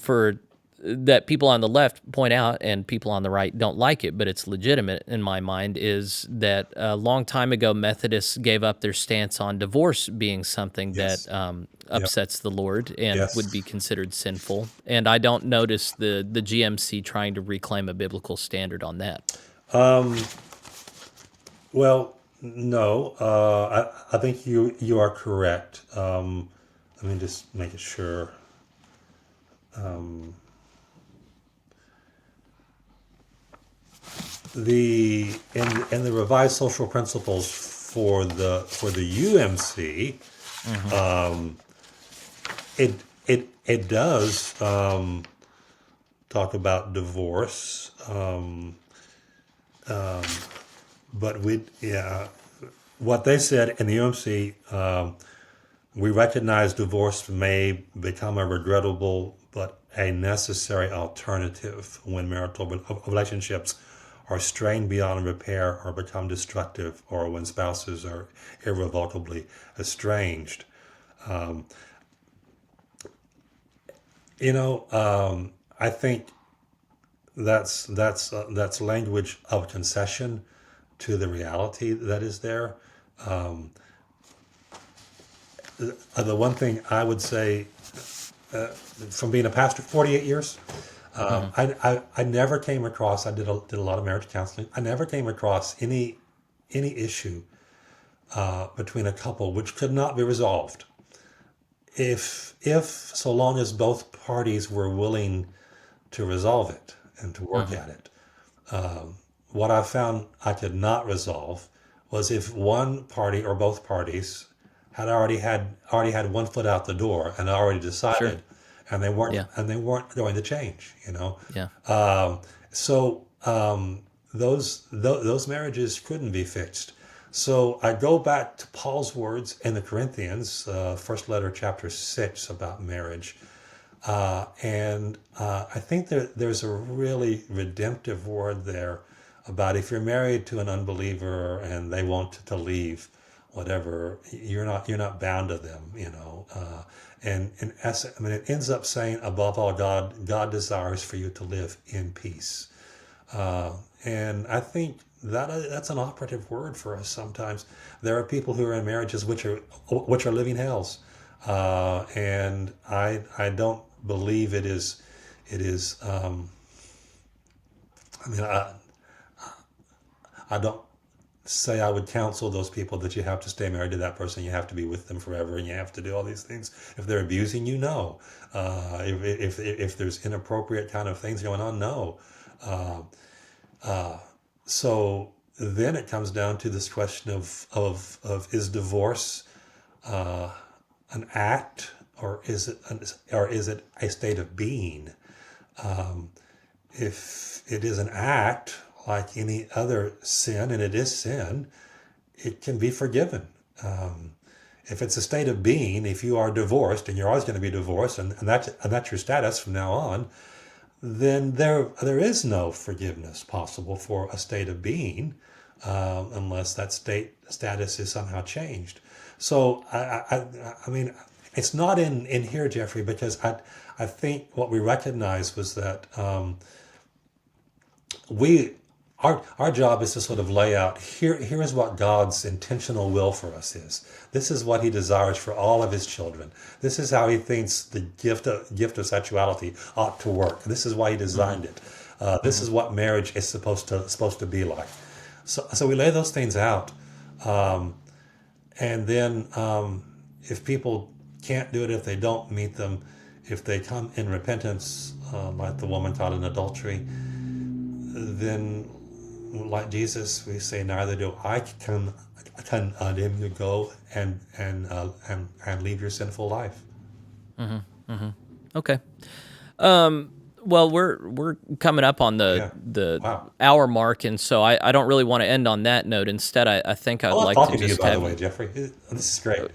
that people on the left point out and people on the right don't like it, but it's legitimate in my mind, is that a long time ago Methodists gave up their stance on divorce being something yes, that upsets the Lord and yes. would be considered sinful. And I don't notice the GMC trying to reclaim a biblical standard on that. Well, no, I think you are correct. Let me just make it sure. In the revised social principles for the UMC, it does talk about divorce, but what they said in the UMC, we recognize divorce may become a regrettable but a necessary alternative when marital relationships are strained beyond repair or become destructive, or when spouses are irrevocably estranged. I think that's language of concession to the reality that is there. The one thing I would say, from being a pastor 48 years, I never came across. I did a lot of marriage counseling. I never came across any issue between a couple which could not be resolved if so long as both parties were willing to resolve it and to work at it. What I found I could not resolve was if one party or both parties had already had one foot out the door and already decided, and they weren't going to change. Yeah. So those marriages couldn't be fixed. So I go back to Paul's words in the Corinthians, first letter, chapter 6, about marriage. And I think there's a really redemptive word there about if you're married to an unbeliever and they want to leave, whatever, you're not bound to them, and in essence, I mean, it ends up saying, above all, God desires for you to live in peace. And I think that's an operative word for us sometimes. There are people who are in marriages which are living hells, and I don't believe it is. I mean, I don't say I would counsel those people that you have to stay married to that person, you have to be with them forever, and you have to do all these things. If they're abusing you, no. If there's inappropriate kind of things going on, no. So then it comes down to this question of is divorce an act, or is it a state of being? If it is an act, like any other sin, and it is sin, it can be forgiven. If it's a state of being, if you are divorced, and you're always going to be divorced, and that's your status from now on, then there is no forgiveness possible for a state of being, unless that status is somehow changed. So I mean, it's not in here, Jeffrey, because I think what we recognized was that our job is to sort of lay out, here is what God's intentional will for us is. This is what he desires for all of his children. This is how he thinks the gift of sexuality ought to work. This is why he designed it. This is what marriage is supposed to be like. So we lay those things out. And then if people can't do it, if they don't meet them, if they come in repentance, like the woman caught in adultery, then like Jesus, we say, "Neither do I condemn you. Go and leave your sinful life." Okay. Well, we're coming up on Yeah. the Wow. hour mark, and so I don't really want to end on that note. Instead, I think I I'd love like to talking to you, just by the have way, you. Jeffrey. This is great.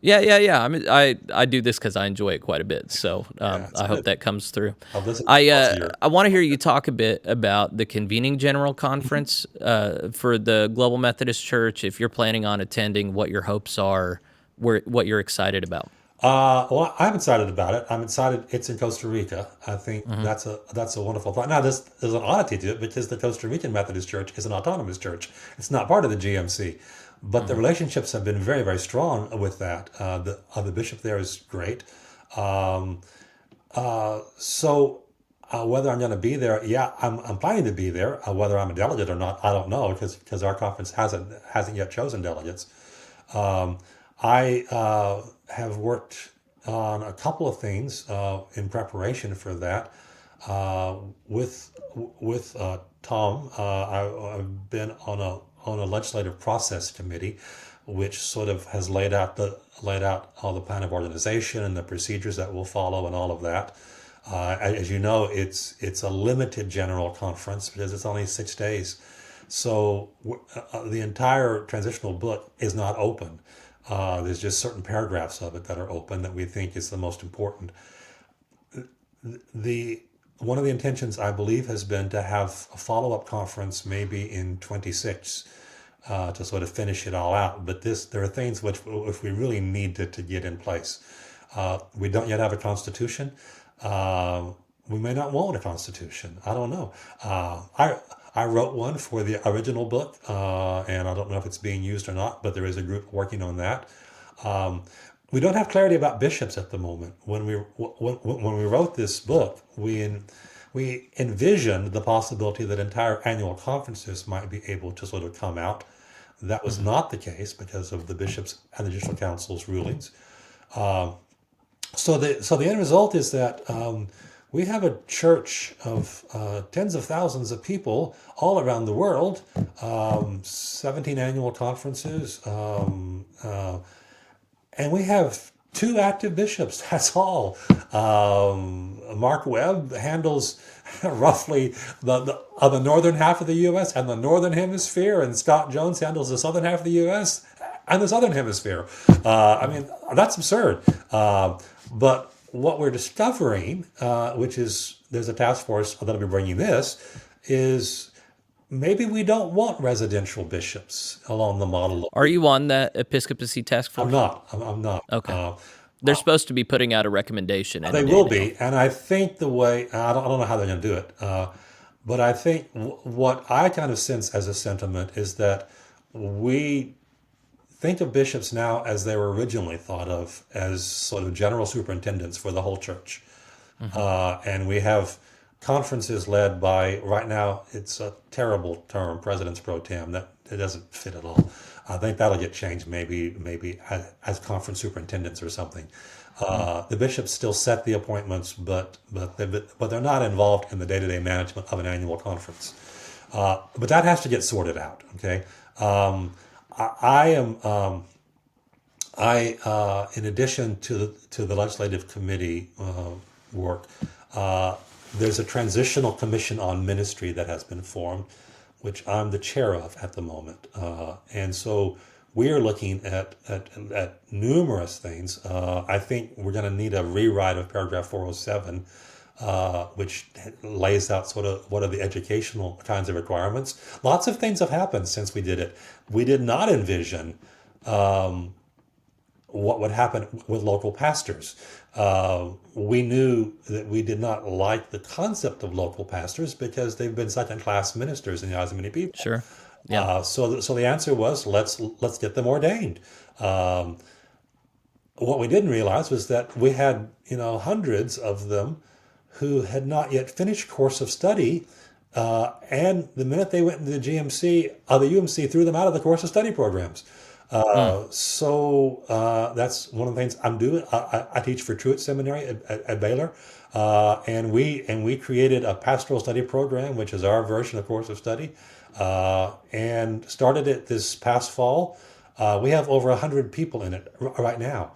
Yeah. I mean, I do this because I enjoy it quite a bit. So Yeah, it's I hope good. that comes through. I've listened to I most uh, of your. I want to hear you talk a bit about the convening general conference for the Global Methodist Church. If you're planning on attending, what your hopes are, what you're excited about. Well, I'm excited about it. I'm excited. It's in Costa Rica. I think Hmm. that's a wonderful thought. Now, there's an oddity to it because the Costa Rican Methodist Church is an autonomous church. It's not part of the GMC, but the Hmm. relationships have been very, very strong with that. The bishop there is great. Um, so whether I'm going to be there, yeah, I'm planning to be there. Whether I'm a delegate or not, I don't know because our conference hasn't yet chosen delegates. Um, I have worked on a couple of things in preparation for that. Uh, with Tom, I've been on a legislative process committee, which sort of has laid out all the plan of organization and the procedures that will follow and all of that. As you know, it's a limited general conference because it's only 6 days. So the entire transitional book is not open. There's just certain paragraphs of it that are open that we think is the most important. The One of the intentions, I believe, has been to have a follow-up conference maybe in 26 to sort of finish it all out. But there are things which we really need to get in place. We don't yet have a constitution. Uh, we may not want a constitution. I don't know. I wrote one for the original book, and I don't know if it's being used or not. But there is a group working on that. Um, we don't have clarity about bishops at the moment. When we wrote this book, we envisioned the possibility that entire annual conferences might be able to sort of come out. That was Hmm. not the case because of the bishops and the judicial council's rulings. Uh, so the end result is that we have a church of tens of thousands of people all around the world, 17 annual conferences, and we have two active bishops. That's all. Mark Webb handles roughly the northern half of the U.S. and the northern hemisphere, and Scott Jones handles the southern half of the U.S. and the southern hemisphere. I mean, that's absurd. But what we're discovering, which is there's a task force that'll be bringing this, is maybe we don't want residential bishops along the model of. Are you on that episcopacy task I'm force? not. I'm not. Okay. They're supposed to be putting out a recommendation any They day will now. be, and I think the way I don't know how they're going to do it, but I think what I kind of sense as a sentiment is that we think of bishops now as they were originally thought of as sort of general superintendents for the whole church. Hmm. And we have conferences led by, right now, it's a terrible term, presidents pro tem. That it doesn't fit at all. I think that'll get changed maybe as conference superintendents or something. The bishops still set the appointments, but they're not involved in the day-to-day management of an annual conference. But that has to get sorted out. Okay, I am. In addition to the legislative committee work, uh, there's a transitional commission on ministry that has been formed, which I'm the chair of at the moment, and so we are looking at numerous things. I think we're going to need a rewrite of paragraph 407, which lays out sort of what are the educational kinds of requirements. Lots of things have happened since we did it. We did not envision what would happen with local pastors. We knew that we did not like the concept of local pastors because they've been second-class ministers in the eyes of many people. Sure. Yeah. So the answer was let's get them ordained. Um, what we didn't realize was that we had hundreds of them who had not yet finished course of study, and the minute they went into the GMC, the UMC threw them out of the course of study programs. Mm. So that's one of the things I'm doing. I teach for Truett Seminary at Baylor, and we created a pastoral study program, which is our version of course of study. and started it this past fall. We have over 100 people in it right now,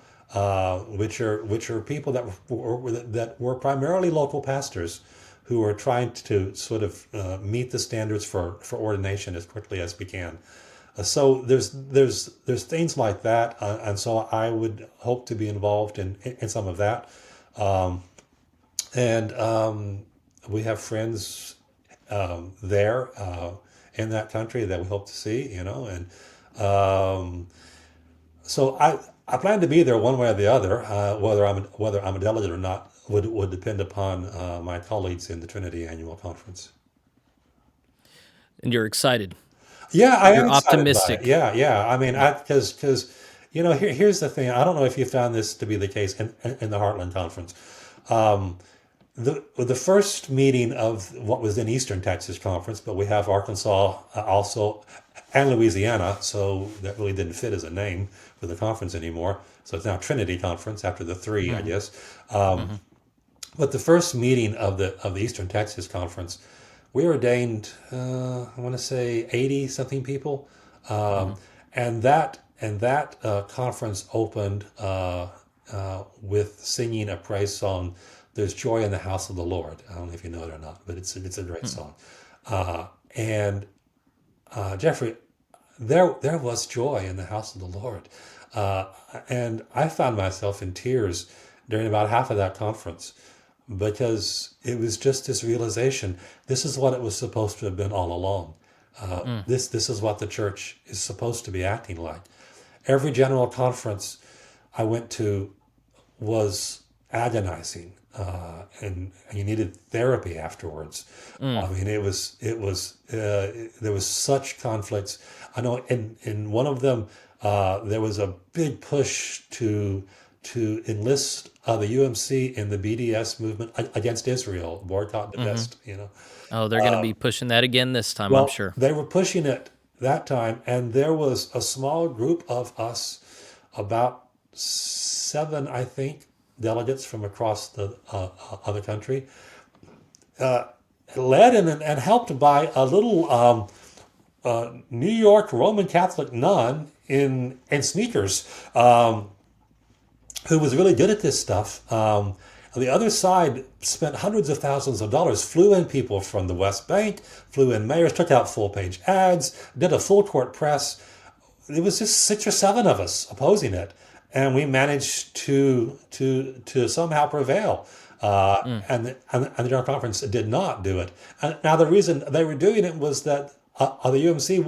which are people that were primarily local pastors who are trying to sort of meet the standards for ordination as quickly as we can. So there's things like that, and so I would hope to be involved in some of that. And we have friends there in that country that we hope to see, and so I plan to be there one way or the other. Whether I'm a delegate or not would depend upon my colleagues in the Trinity Annual Conference. And you're excited. Yeah, I am You're excited by it. optimistic. Yeah, yeah. I mean, Yeah. because here's the thing. I don't know if you found this to be the case in the Heartland Conference. Um, the first meeting of what was then Eastern Texas Conference, but we have Arkansas also and Louisiana, so that really didn't fit as a name for the conference anymore. So it's now Trinity Conference after the three, I Hmm. guess. Um, Hmm. but the first meeting of the Eastern Texas Conference, we ordained, I want to say 80 something people, Hmm. and that conference opened with singing a praise song. There's joy in the house of the Lord. I don't know if you know it or not, but it's a great Hmm. song. And Jeffrey, there was joy in the house of the Lord, uh, and I found myself in tears during about half of that conference because it was just this realization: this is what it was supposed to have been all along. Mm. This is what the church is supposed to be acting like. Every general conference I went to was agonizing, and you needed therapy afterwards. Mm. I mean, there was such conflicts. I know in one of them there was a big push to enlist the UMC in the BDS movement against Israel, boycott, Hmm. divest. Oh, they're going to be pushing that again this time, I'm Well, sure. they were pushing it that time, and there was a small group of us, about seven, I think, delegates from across the other country, led and helped by a little New York Roman Catholic nun in sneakers, who was really good at this stuff. The other side spent hundreds of thousands of dollars, flew in people from the West Bank, flew in mayors, took out full page ads, did a full court press. It was just six or seven of us opposing it, and we managed to somehow prevail. Mm. And the General Conference did not do it. And now the reason they were doing it was that the UMC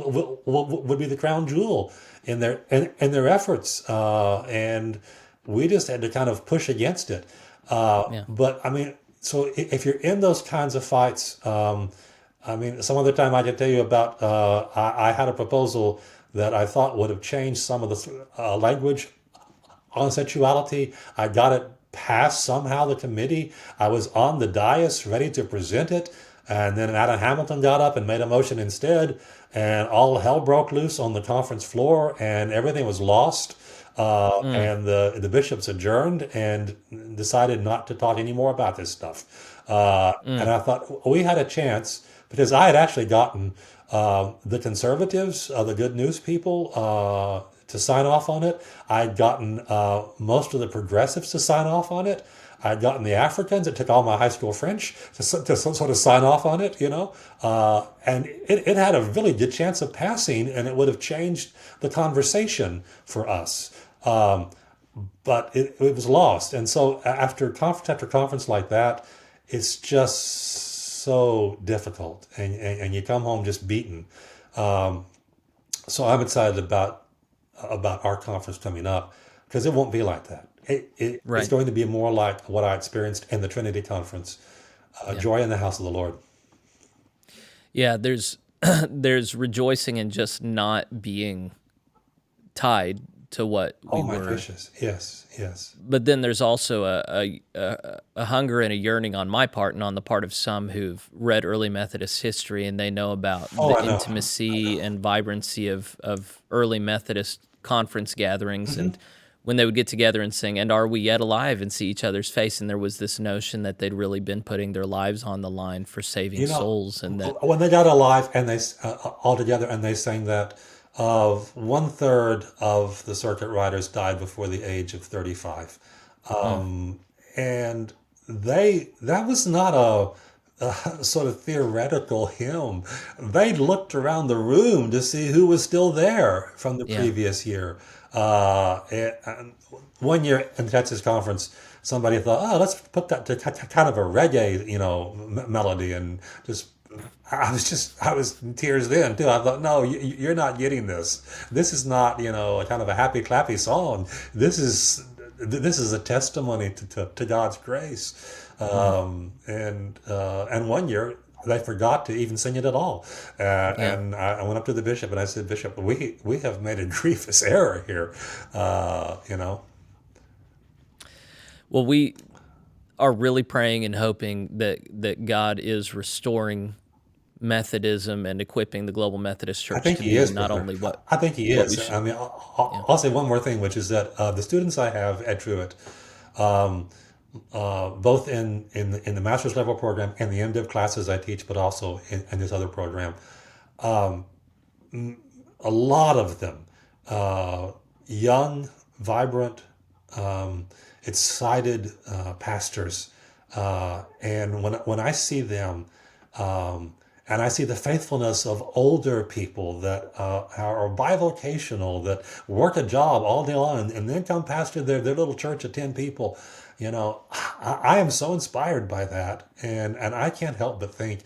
would be the crown jewel in their efforts, and we just had to kind of push against it. Yeah. But I mean, so if you're in those kinds of fights, I mean, some other time I can tell you about. I had a proposal that I thought would have changed some of the language on sexuality. I got it passed somehow the committee. I was on the dais ready to present it, and then Adam Hamilton got up and made a motion instead, and all hell broke loose on the conference floor, and everything was lost. Mm. And the bishops adjourned and decided not to talk anymore about this stuff. And Mm. I thought we had a chance because I had actually gotten the conservatives, the good news people, to sign off on it. I'd gotten most of the progressives to sign off on it. I'd gotten the Africans. It took all my high school French to sort of sign off on it. And it had a really good chance of passing, and it would have changed the conversation for us. Um, but it was lost. And so after conference after conference like that, it's just so difficult, and you come home just beaten. Um, so I'm excited about our conference coming up because it won't be like that. It's Right. going to be more like what I experienced in the Trinity Conference, Yeah. joy in the house of the Lord. Yeah. There's there's rejoicing in just not being tied to what we Oh my were. gracious! Yes, yes. But then there's also a hunger and a yearning on my part and on the part of some who've read early Methodist history, and they know about Oh, the I know. I intimacy know. and vibrancy of early Methodist conference gatherings. Hmm. And when they would get together and sing, "And Are We Yet Alive?" and see each other's face, and there was this notion that they'd really been putting their lives on the line for saving You know, souls, and that, when they got alive and they all together and they sang that, of 1/3 of the circuit riders died before the age of 35. mm, And that was not a sort of theoretical hymn. They looked around the room to see who was still there from the yeah, previous year. And one year in the Texas conference, somebody thought, "Oh, let's put that to kind of a reggae, melody," and just I was in tears then too. I thought, no, you're not getting this. This is not, a kind of a happy clappy song. This is a testimony to God's grace. mm, And one year they forgot to even sing it at all. yeah. And I went up to the bishop and I said, "Bishop, we have made a grievous error here." You know. Well, we are really praying and hoping that God is restoring Methodism and equipping the Global Methodist I Church think to he be is, not brother. only I think he what we is. should. I mean, Yeah. I'll say one more thing, which is that the students I have at Truett, um, both in the master's level program and the MDiv classes I teach, but also in this other program, a lot of them, young, vibrant, um, excited pastors, and when I see them, and I see the faithfulness of older people that are bivocational, that work a job all day long, and then come pastor their little church of 10 people. I am so inspired by that, and I can't help but think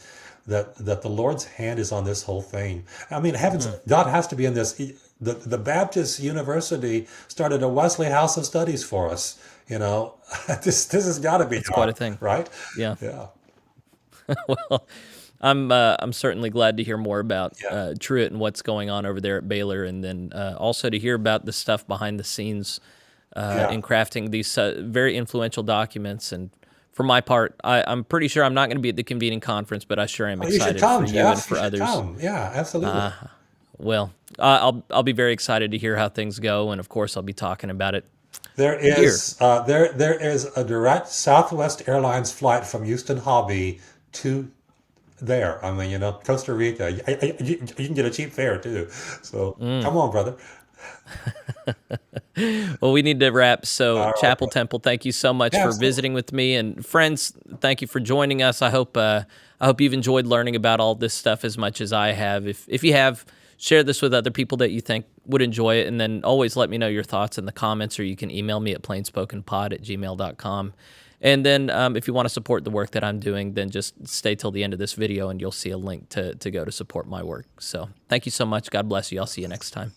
that the Lord's hand is on this whole thing. I mean, heavens, Mm, God has to be in this. The Baptist University started a Wesley House of Studies for us. This has got to be that's quite a God, thing. right? Yeah. Yeah, Well, I'm certainly glad to hear more about yeah. Truett and what's going on over there at Baylor, and then also to hear about the stuff behind the scenes Yeah. in crafting these very influential documents. And for my part, I'm pretty sure I'm not going to be at the convening conference, but I sure am Oh, you should excited for come, you and Jeff. You for should others. come. Yeah, absolutely. Well, I'll be very excited to hear how things go, and of course, I'll be talking about it There here. is there is a direct Southwest Airlines flight from Houston Hobby to there. I mean, Costa Rica. You can get a cheap fare too. So Mm. come on, brother. Well, we need to wrap. So, All right, Chappell brother. Temple, thank you so much Yeah, for absolutely. visiting with me, and friends, thank you for joining us. I hope you've enjoyed learning about all this stuff as much as I have. If you have, share this with other people that you think would enjoy it, and then always let me know your thoughts in the comments, or you can email me at plainspokenpod@gmail.com. And then if you want to support the work that I'm doing, then just stay till the end of this video, and you'll see a link to go to support my work. So, thank you so much. God bless you. I'll see you next time.